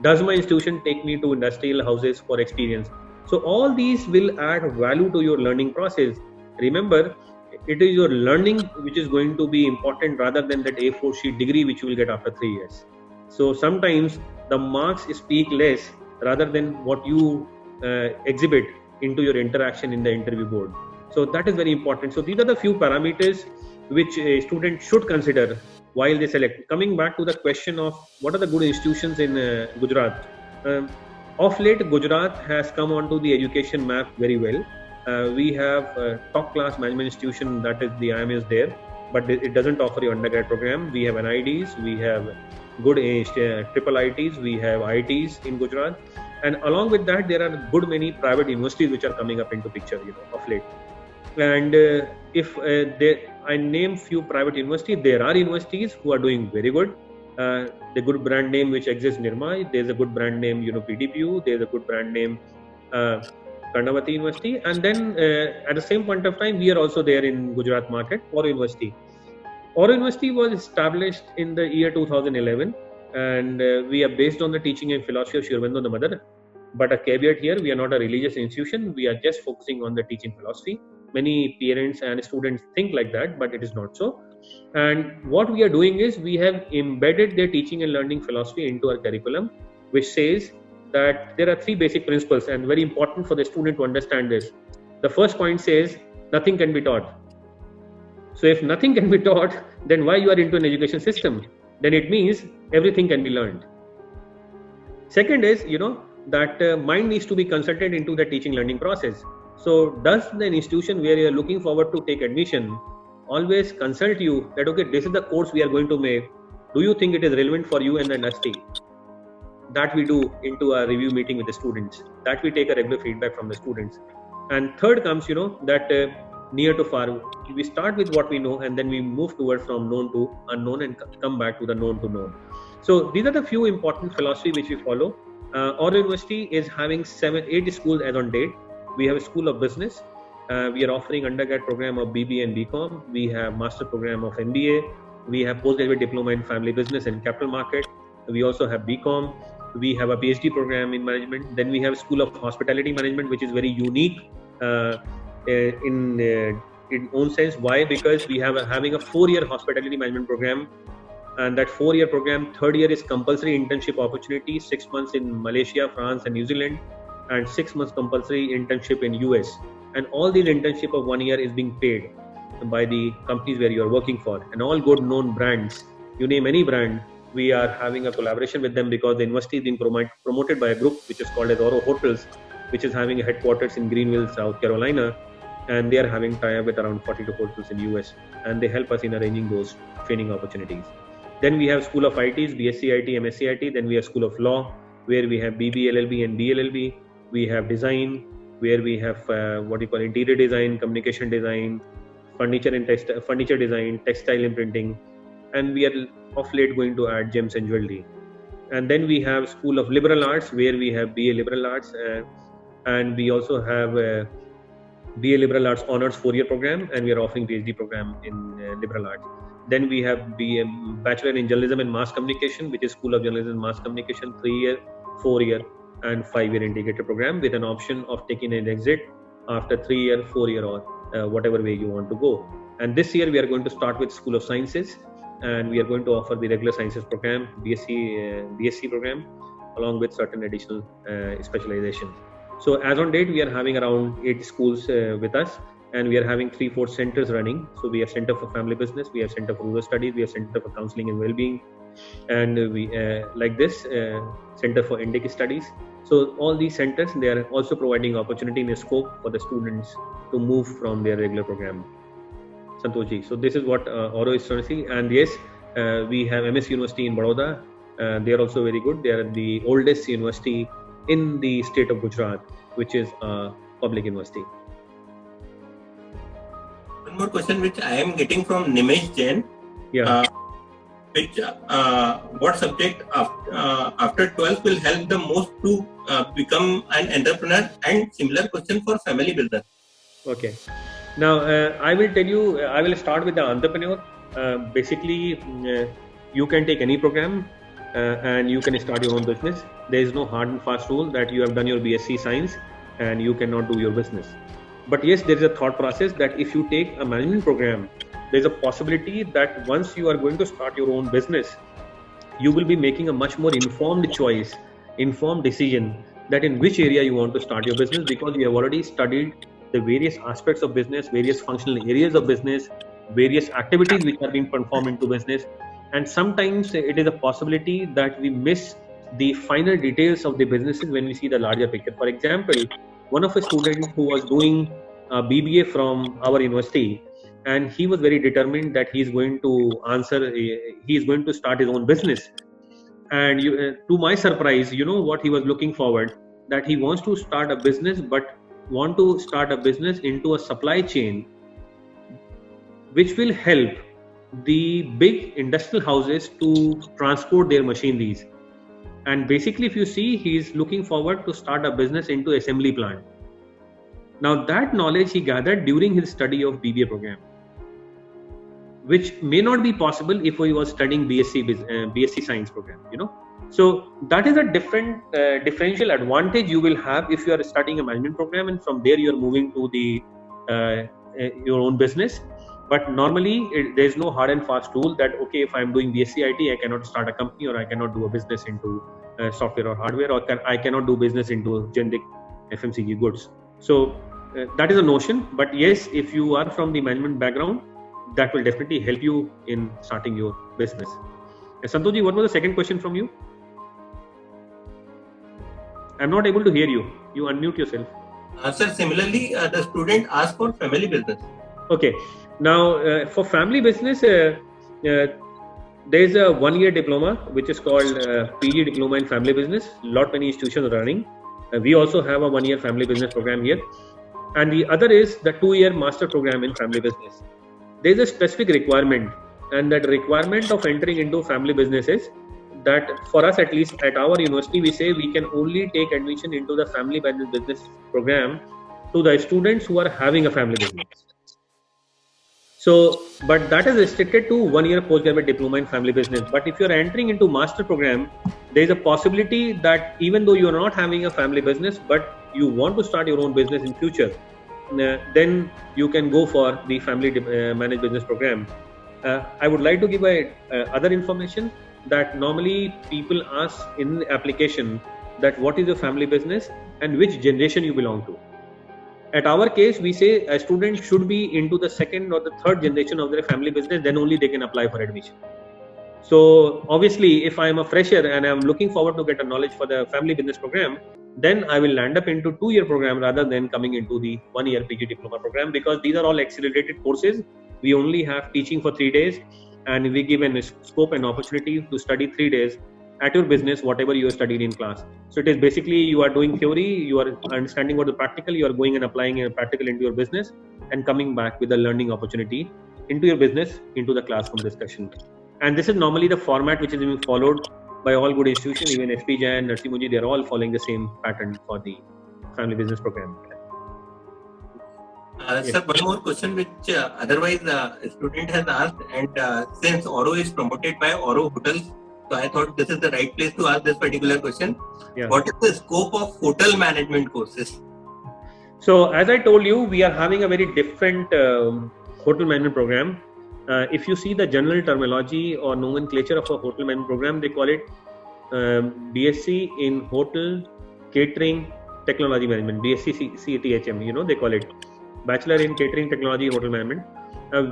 Does my institution take me to industrial houses for experience? So all these will add value to your learning process. Remember, it is your learning which is going to be important rather than that A4 sheet degree which you will get after 3 years. So sometimes the marks speak less rather than what you exhibit into your interaction in the interview board. So that is very important. So these are the few parameters which a student should consider while they select. Coming back to the question of what are the good institutions in Gujarat. Of late, Gujarat has come onto the education map very well. We have a top class management institution, that is the IIMs there, but it doesn't offer your undergrad program. We have NIDs, we have good triple ITs, we have ITs in Gujarat, and along with that there are good many private universities which are coming up into picture of late. And if I name few private universities, there are universities who are doing very good. The good brand name which exists, Nirma, there's a good brand name PDPU, there's a good brand name Karnavati University, and then at the same point of time we are also there in Gujarat market, Auro University. Auro University was established in the year 2011 and we are based on the teaching and philosophy of Sri Aurobindo the Mother. But a caveat here, we are not a religious institution, we are just focusing on the teaching philosophy. Many parents and students think like that, but it is not so. And what we are doing is we have embedded their teaching and learning philosophy into our curriculum, which says that there are 3 basic principles, and very important for the student to understand this. The first point says nothing can be taught. So if nothing can be taught, then why you are into an education system? Then it means everything can be learned. Second is, that mind needs to be consulted into the teaching learning process. So does the institution where you are looking forward to take admission always consult you that, okay, this is the course we are going to make. Do you think it is relevant for you and the industry? That we do into a review meeting with the students. That we take a regular feedback from the students. And third comes, that near to far. We start with what we know and then we move towards from known to unknown and come back to the known to known. So these are the few important philosophy which we follow. Oro University is having 8 schools as on date. We have a School of Business. We are offering undergrad program of BBA and BCom. We have master program of MBA. We have postgraduate diploma in family business and capital market. We also have BCom. We have a PhD program in management. Then we have School of Hospitality Management, which is very unique in own sense. Why? Because we have having a 4-year hospitality management program, and that 4-year program, 3rd year is compulsory internship opportunity, 6 months in Malaysia, France, and New Zealand, and 6 months compulsory internship in US. And all these internship of 1 year is being paid by the companies where you are working for, and all good known brands. You name any brand, we are having a collaboration with them because the university is being promoted by a group which is called as Oro Hotels, which is having a headquarters in Greenville, South Carolina, and they are having tie-up with around 42 hotels in US, and they help us in arranging those training opportunities. Then we have School of ITs, BSc IT, MSc IT. Then we have School of Law, where we have BB LLB and BLLB. We have Design, where we have interior design, communication design, furniture design, textile imprinting, and we are of late going to add gems and jewelry. And then we have School of Liberal Arts, where we have BA Liberal Arts, and we also have BA Liberal Arts Honors 4-year program, and we are offering PhD program in Liberal Arts. Then we have Bachelor in Journalism and Mass Communication, which is School of Journalism and Mass Communication, 3-year, 4-year, and 5-year integrated program with an option of taking an exit after 3-year, 4-year, or whatever way you want to go. And this year we are going to start with School of Sciences, and we are going to offer the regular sciences program, BSc program, along with certain additional specializations. So as on date, we are having around 8 schools with us, and we are having 3-4 centers running. So we have Center for Family Business, we have Center for Rural Studies, we have Center for Counseling and Wellbeing, and we like this Center for Indic Studies. So all these centers, they are also providing opportunity and scope for the students to move from their regular program. Santoshji, so this is what Oro is trying to see. And yes, we have MS University in Baroda. They are also very good. They are the oldest university in the state of Gujarat, which is a public university.
One more question which I am getting from Nimesh Jain.
Yeah.
What subject after 12th will help the most to become an entrepreneur? And similar question for family business.
Okay. Now I will tell you. I will start with the entrepreneur. Basically, you can take any program and you can start your own business. There is no hard and fast rule that you have done your BSc Science and you cannot do your business. But yes, there is a thought process that if you take a management program, there is a possibility that once you are going to start your own business, you will be making a much more informed choice, informed decision that in which area you want to start your business, because you have already studied the various aspects of business, various functional areas of business, various activities which are being performed into business. And sometimes it is a possibility that we miss the finer details of the businesses when we see the larger picture. For example, one of the students who was doing a BBA from our university, and he was very determined that he is going to start his own business. And to my surprise, you know what he was looking forward, that he wants to start a business, but want to start a business into a supply chain which will help the big industrial houses to transport their machineries. And basically, if you see, he is looking forward to start a business into assembly plant. Now that knowledge he gathered during his study of BBA program, which may not be possible if he was studying BSc Science program, you know. So that is a differential advantage you will have if you are studying a management program, and from there you are moving to the your own business. But normally there is no hard and fast rule that okay, if I am doing BSc IT, I cannot start a company, or I cannot do a business into software or hardware, or I cannot do business into generic FMCG goods. So that is a notion. But yes, if you are from the management background, that will definitely help you in starting your business. Santoshji, what was the second question from you? I'm not able to hear you. You unmute yourself.
Sir, similarly, the student asked for family business.
Okay. Now, for family business, there is a 1-year diploma which is called PG Diploma in Family Business. Many institutions are running. We also have a 1-year family business program here. And the other is the 2-year master program in family business. There is a specific requirement, and that requirement of entering into family business is that for us, at least at our university, we say we can only take admission into the family business program to the students who are having a family business. So, but that is restricted to 1 year postgraduate diploma in family business. But if you are entering into master program, there is a possibility that even though you are not having a family business, but you want to start your own business in future, then you can go for the family managed business program. I would like to give other information that normally people ask in the application that what is your family business and which generation you belong to. At our case, we say a student should be into the second or the third generation of their family business, then only they can apply for admission. So obviously, if I am a fresher and I am looking forward to get a knowledge for the family business program, then I will land up into 2 year program rather than coming into the 1 year PG diploma program, because these are all accelerated courses. We only have teaching for 3 days, and we give a scope and opportunity to study 3 days at your business, whatever you studied in class. So it is basically you are doing theory, you are understanding what the practical, you are going and applying a practical into your business and coming back with a learning opportunity into your business, into the classroom discussion. And this is normally the format which is being followed by all good institutions, even SP Jain, Narsee Monjee, they are all following the same pattern for the family business program.
Yes. Sir, one more question which otherwise a student has asked, and since Oro is promoted by Oro Hotels, so I thought this is the right place to ask this particular question. Yeah. What is the scope of hotel management courses?
So as I told you, we are having a very different hotel management program. If you see the general terminology or nomenclature of a hotel management program, they call it BSc in Hotel Catering Technology Management, BSc CTHM, they call it Bachelor in Catering Technology Hotel Management.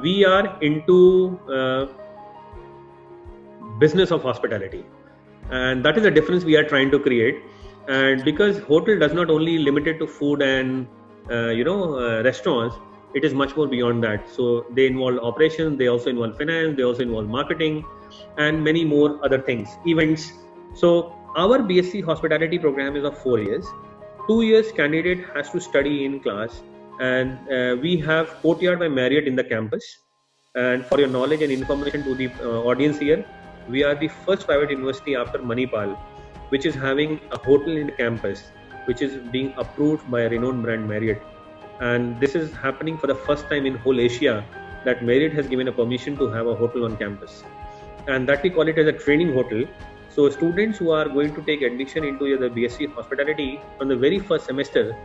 We are into business of hospitality, and that is the difference we are trying to create. And because hotel does not only limited to food and restaurants, it is much more beyond that. So they involve operations, they also involve finance, they also involve marketing and many more other things, events. So our BSc hospitality program is of 4 years. 2 years candidate has to study in class, and we have Courtyard by Marriott in the campus. And for your knowledge and information to the audience here, we are the first private university after Manipal which is having a hotel in the campus, which is being approved by a renowned brand Marriott. And this is happening for the first time in whole Asia, that Marriott has given a permission to have a hotel on campus, and that we call it as a training hotel. So students who are going to take admission into the BSc hospitality from the very first semester,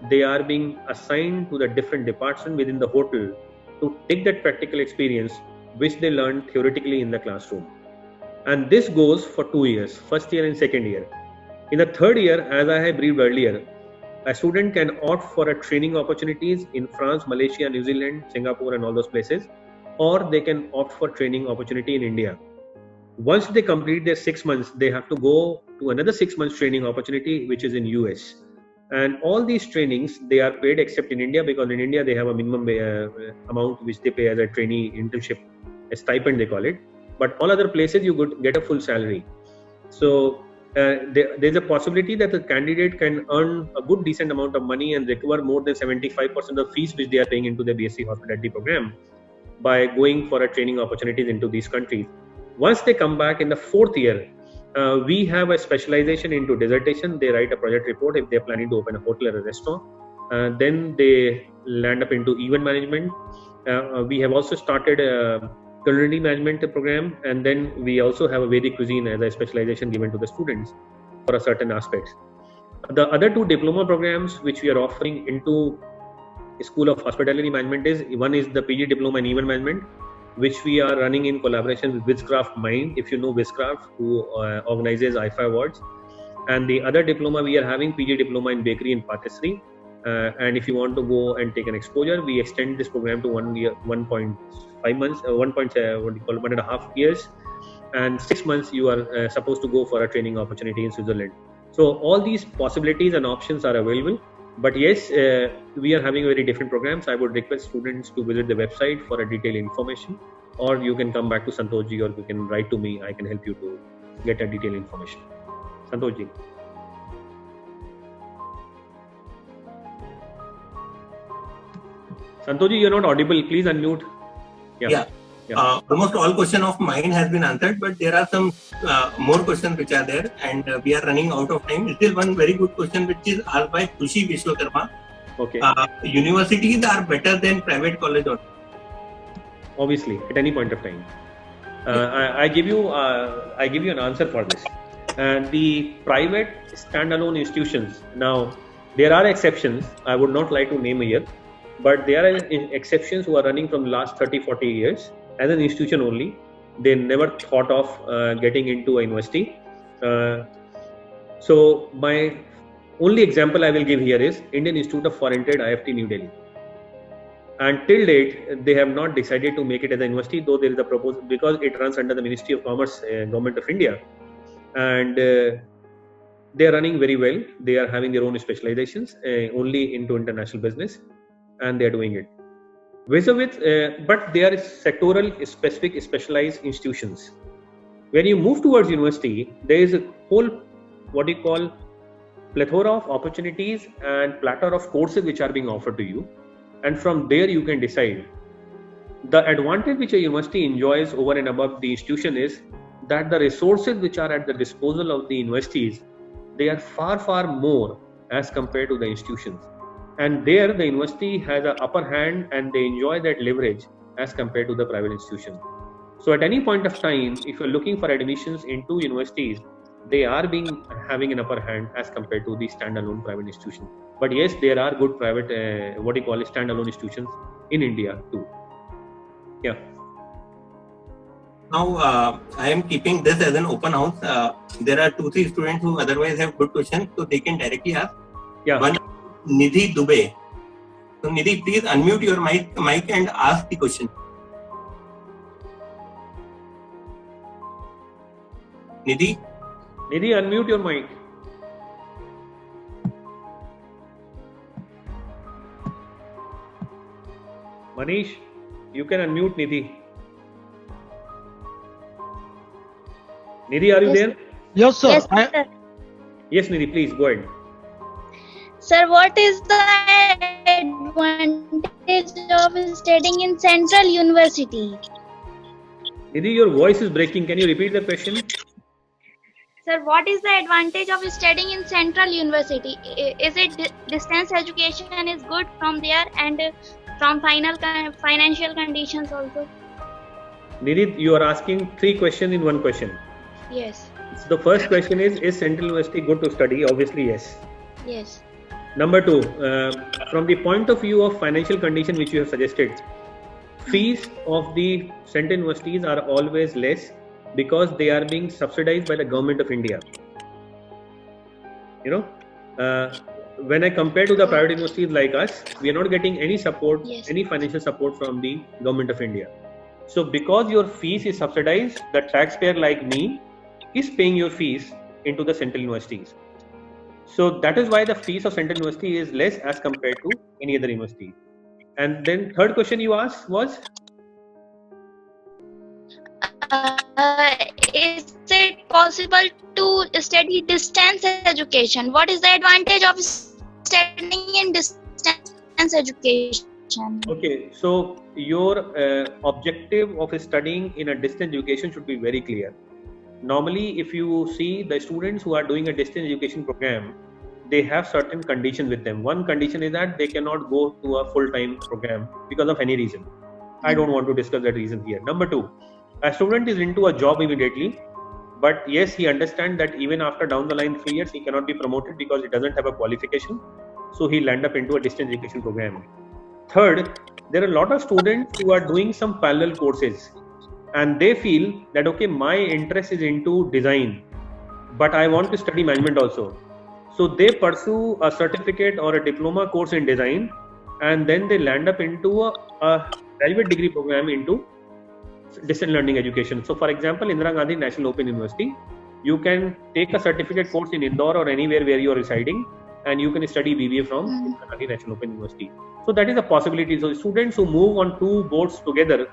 they are being assigned to the different departments within the hotel to take that practical experience which they learned theoretically in the classroom. And this goes for 2 years, first year and second year. In the third year, as I have briefed earlier, a student can opt for a training opportunities in France, Malaysia, New Zealand, Singapore and all those places, or they can opt for training opportunity in India. Once they complete their 6 months, they have to go to another 6 months training opportunity, which is in US. And all these trainings, they are paid except in India, because in India they have a minimum amount which they pay as a trainee internship, a stipend they call it. But all other places you could get a full salary. So there's a possibility that the candidate can earn a good decent amount of money and recover more than 75% of fees which they are paying into the BSc hospitality program by going for a training opportunities into these countries. Once they come back in the fourth year, we have a specialization into dissertation. They write a project report if they're planning to open a hotel or a restaurant. Then they land up into event management. We have also started a culinary management program, and then we also have a Vedic cuisine as a specialization given to the students for a certain aspects. The other two diploma programs which we are offering into School of Hospitality Management is, one is the PG Diploma in Event Management, which we are running in collaboration with Wizcraft Mind, if you know Wizcraft, who organizes IFA awards. And the other diploma we are having PG Diploma in Bakery and Patisserie. And if you want to go and take an exposure, we extend this program to 1 year, 1.5 months, 1.5 years, and 6 months you are supposed to go for a training opportunity in Switzerland. So all these possibilities and options are available. But yes, we are having very different programs. I would request students to visit the website for a detailed information, or you can come back to Santoshji, or you can write to me. I can help you to get a detailed information. Santoshji. Santoshji, you're not audible. Please unmute.
Yeah. Almost all questions of mine has been answered, but there are some more questions which are there, and we are running out of time. Still one very good question which is asked by Khushi Vishwakarma.
Okay.
Universities are better than private college or?
Obviously, at any point of time. I give you an answer for this. The private standalone institutions, now there are exceptions. I would not like to name here, but there are exceptions who are running from the last 30-40 years as an institution only. They never thought of getting into a university. So my only example I will give here is Indian Institute of Foreign Trade, IFT, New Delhi. And till date, they have not decided to make it as a university, though there is a proposal, because it runs under the Ministry of Commerce, Government of India. And they are running very well. They are having their own specializations only into international business, and they are doing it. But they are sectoral, specific, specialized institutions. When you move towards university, there is a whole, what you call, plethora of opportunities and platter of courses which are being offered to you. And from there you can decide. The advantage which a university enjoys over and above the institution is that the resources which are at the disposal of the universities, they are far, far more as compared to the institutions. And there the university has an upper hand and they enjoy that leverage as compared to the private institution. So at any point of time, if you're looking for admissions into universities, they are having an upper hand as compared to the standalone private institution. But yes, there are good private, standalone institutions in India too. Yeah.
Now, I am keeping this as an open house. There are 2-3 students who otherwise have good questions, so they can directly ask.
Yeah.
One, Nidhi Dubey. So Nidhi, please unmute your mic and ask the question. Nidhi,
unmute your mic. Manish, you can unmute Nidhi. Nidhi, are you there?
Yes, sir.
Yes, sir.
Yes, Nidhi, please go ahead.
Sir, what is the advantage of studying in Central University?
Nidhi, your voice is breaking. Can you repeat the question?
Sir, what is the advantage of studying in Central University? Is it distance education is good from there and from financial conditions also?
Nidhi, you are asking 3 questions in one question.
Yes.
So the first question is Central University good to study? Obviously, yes.
Yes.
Number 2, from the point of view of financial condition which you have suggested, fees of the Central Universities are always less because they are being subsidized by the Government of India. When I compare to the private universities like us, we are not getting any support,
Yes.
any financial support from the Government of India. So because your fees is subsidized, the taxpayer like me is paying your fees into the Central Universities. So that is why the fees of Central University is less as compared to any other university. And then third question you asked was?
Is it possible to study distance education? What is the advantage of studying in distance education?
Okay, so your objective of studying in a distance education should be very clear. Normally, if you see the students who are doing a distance education program, they have certain conditions with them. One condition is that they cannot go to a full-time program because of any reason. I don't want to discuss that reason here. Number 2, a student is into a job immediately, but yes, he understands that even after down the line 3 years, he cannot be promoted because he doesn't have a qualification. So he'll end up into a distance education program. Third, there are a lot of students who are doing some parallel courses and they feel that, okay, my interest is into design, but I want to study management also. So they pursue a certificate or a diploma course in design and then they land up into a graduate degree program into distance learning education. So for example, Indira Gandhi National Open University, you can take a certificate course in Indore or anywhere where you are residing and you can study BBA from Indira Gandhi National Open University. So that is a possibility. So students who move on 2 boards together,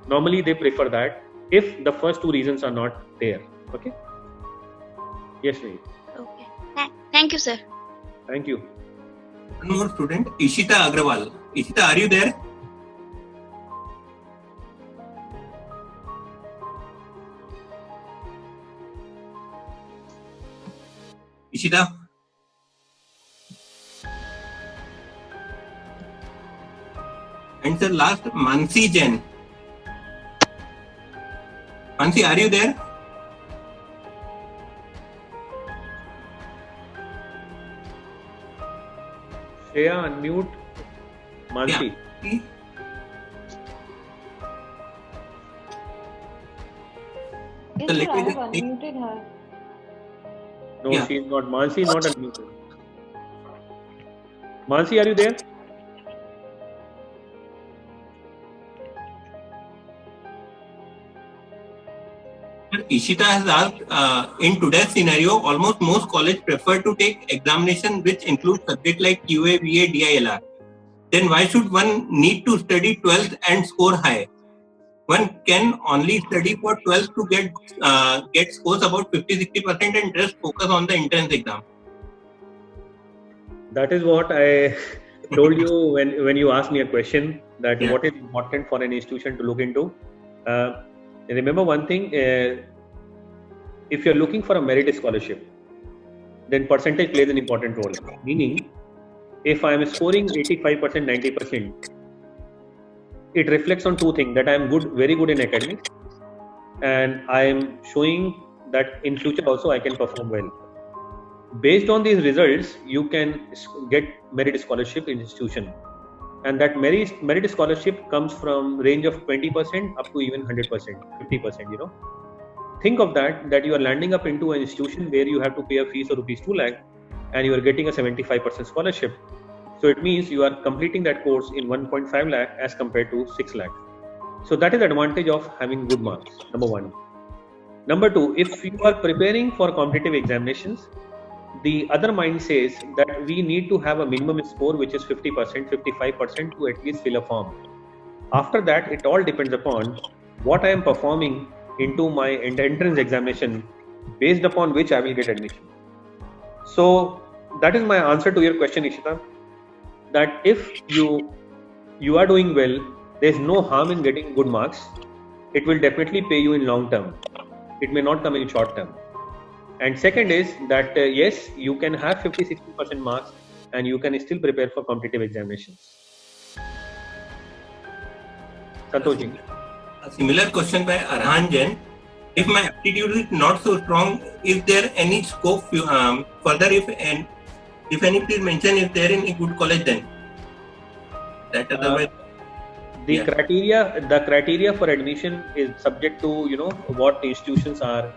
normally they prefer that if the first 2 reasons are not there. Okay? Yes, Nate.
Okay. Thank you, sir.
Thank you.
One more student, Ishita Agrawal. Ishita, are you there? Ishita. And sir, last, Mansi Jain. Mansi, are you there?
Shreya, unmute. Mansi.
Yeah.
Yes,
So
sir,
let
I
me
have
just take-
unmuted her.
No,
Yeah.
she is not. Mansi is not unmuted. Mansi, are you there?
Ishita has asked, in today's scenario, almost most colleges prefer to take examination which include subjects like QA, VA, DILR. Then why should one need to study 12th and score high? One can only study for 12th to get scores about 50-60% and just focus on the entrance exam.
That is what I told you when you asked me a question that
Yeah.
what is important for an institution to look into. Remember one thing, if you're looking for a merit scholarship, then percentage plays an important role. Meaning, if I'm scoring 85%, 90%, it reflects on two things, that I'm good, very good in academics, and I'm showing that in future also I can perform well. Based on these results, you can get merit scholarship in institution, and that merit scholarship comes from range of 20% up to even 100%, 50%. Think of that you are landing up into an institution where you have to pay a fees of rupees 2 lakh and you are getting a 75% scholarship. So it means you are completing that course in 1.5 lakh as compared to 6 lakh. So that is the advantage of having good marks, number one. Number two, if you are preparing for competitive examinations, the other mind says that we need to have a minimum score which is 50%, 55% to at least fill a form. After that, it all depends upon what I am performing into my entrance examination, based upon which I will get admission. So that is my answer to your question, Ishita, that if you are doing well, there is no harm in getting good marks. It will definitely pay you in long term. It may not come in short term. And second is that yes, you can have 50-60% marks and you can still prepare for competitive examinations. Santoshi.
A similar question by Arhan Jain. If my aptitude is not so strong, is there any scope further? If any, please mention if there in a good college then. That otherwise.
The criteria for admission is subject to what institutions are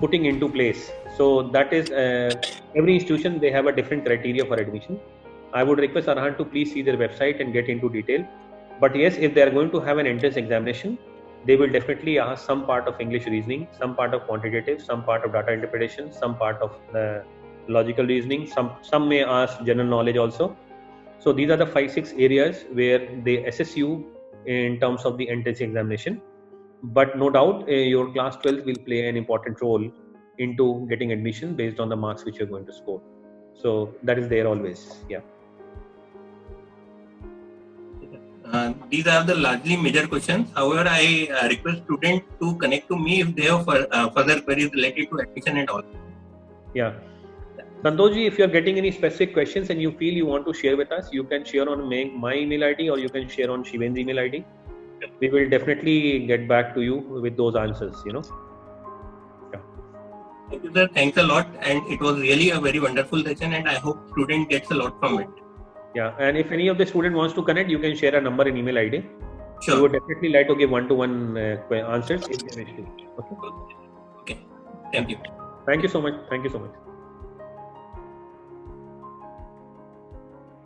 putting into place. So that is every institution, they have a different criteria for admission. I would request Arhan to please see their website and get into detail. But yes, if they are going to have an entrance examination, they will definitely ask some part of English reasoning, some part of quantitative, some part of data interpretation, some part of logical reasoning, some may ask general knowledge also. So these are the 5-6 areas where they assess you in terms of the entrance examination. But no doubt your class 12 will play an important role into getting admission based on the marks which you're going to score. So that is there always. Yeah.
These are the largely major questions. However, I request students to connect to me if they have further queries related to admission and all.
Yeah. Santoshi, if you are getting any specific questions and you feel you want to share with us, you can share on my email ID or you can share on Shiven's email ID. We will definitely get back to you with those answers, Yeah.
Thank you, sir. Thanks a lot. And it was really a very wonderful session and I hope student gets a lot from it.
Yeah. And if any of the student wants to connect, you can share a number and email ID.
Sure.
We would definitely like to give one-to-one answers if they wish to. Okay.
Okay. Thank you.
Thank you so much. Thank you so much.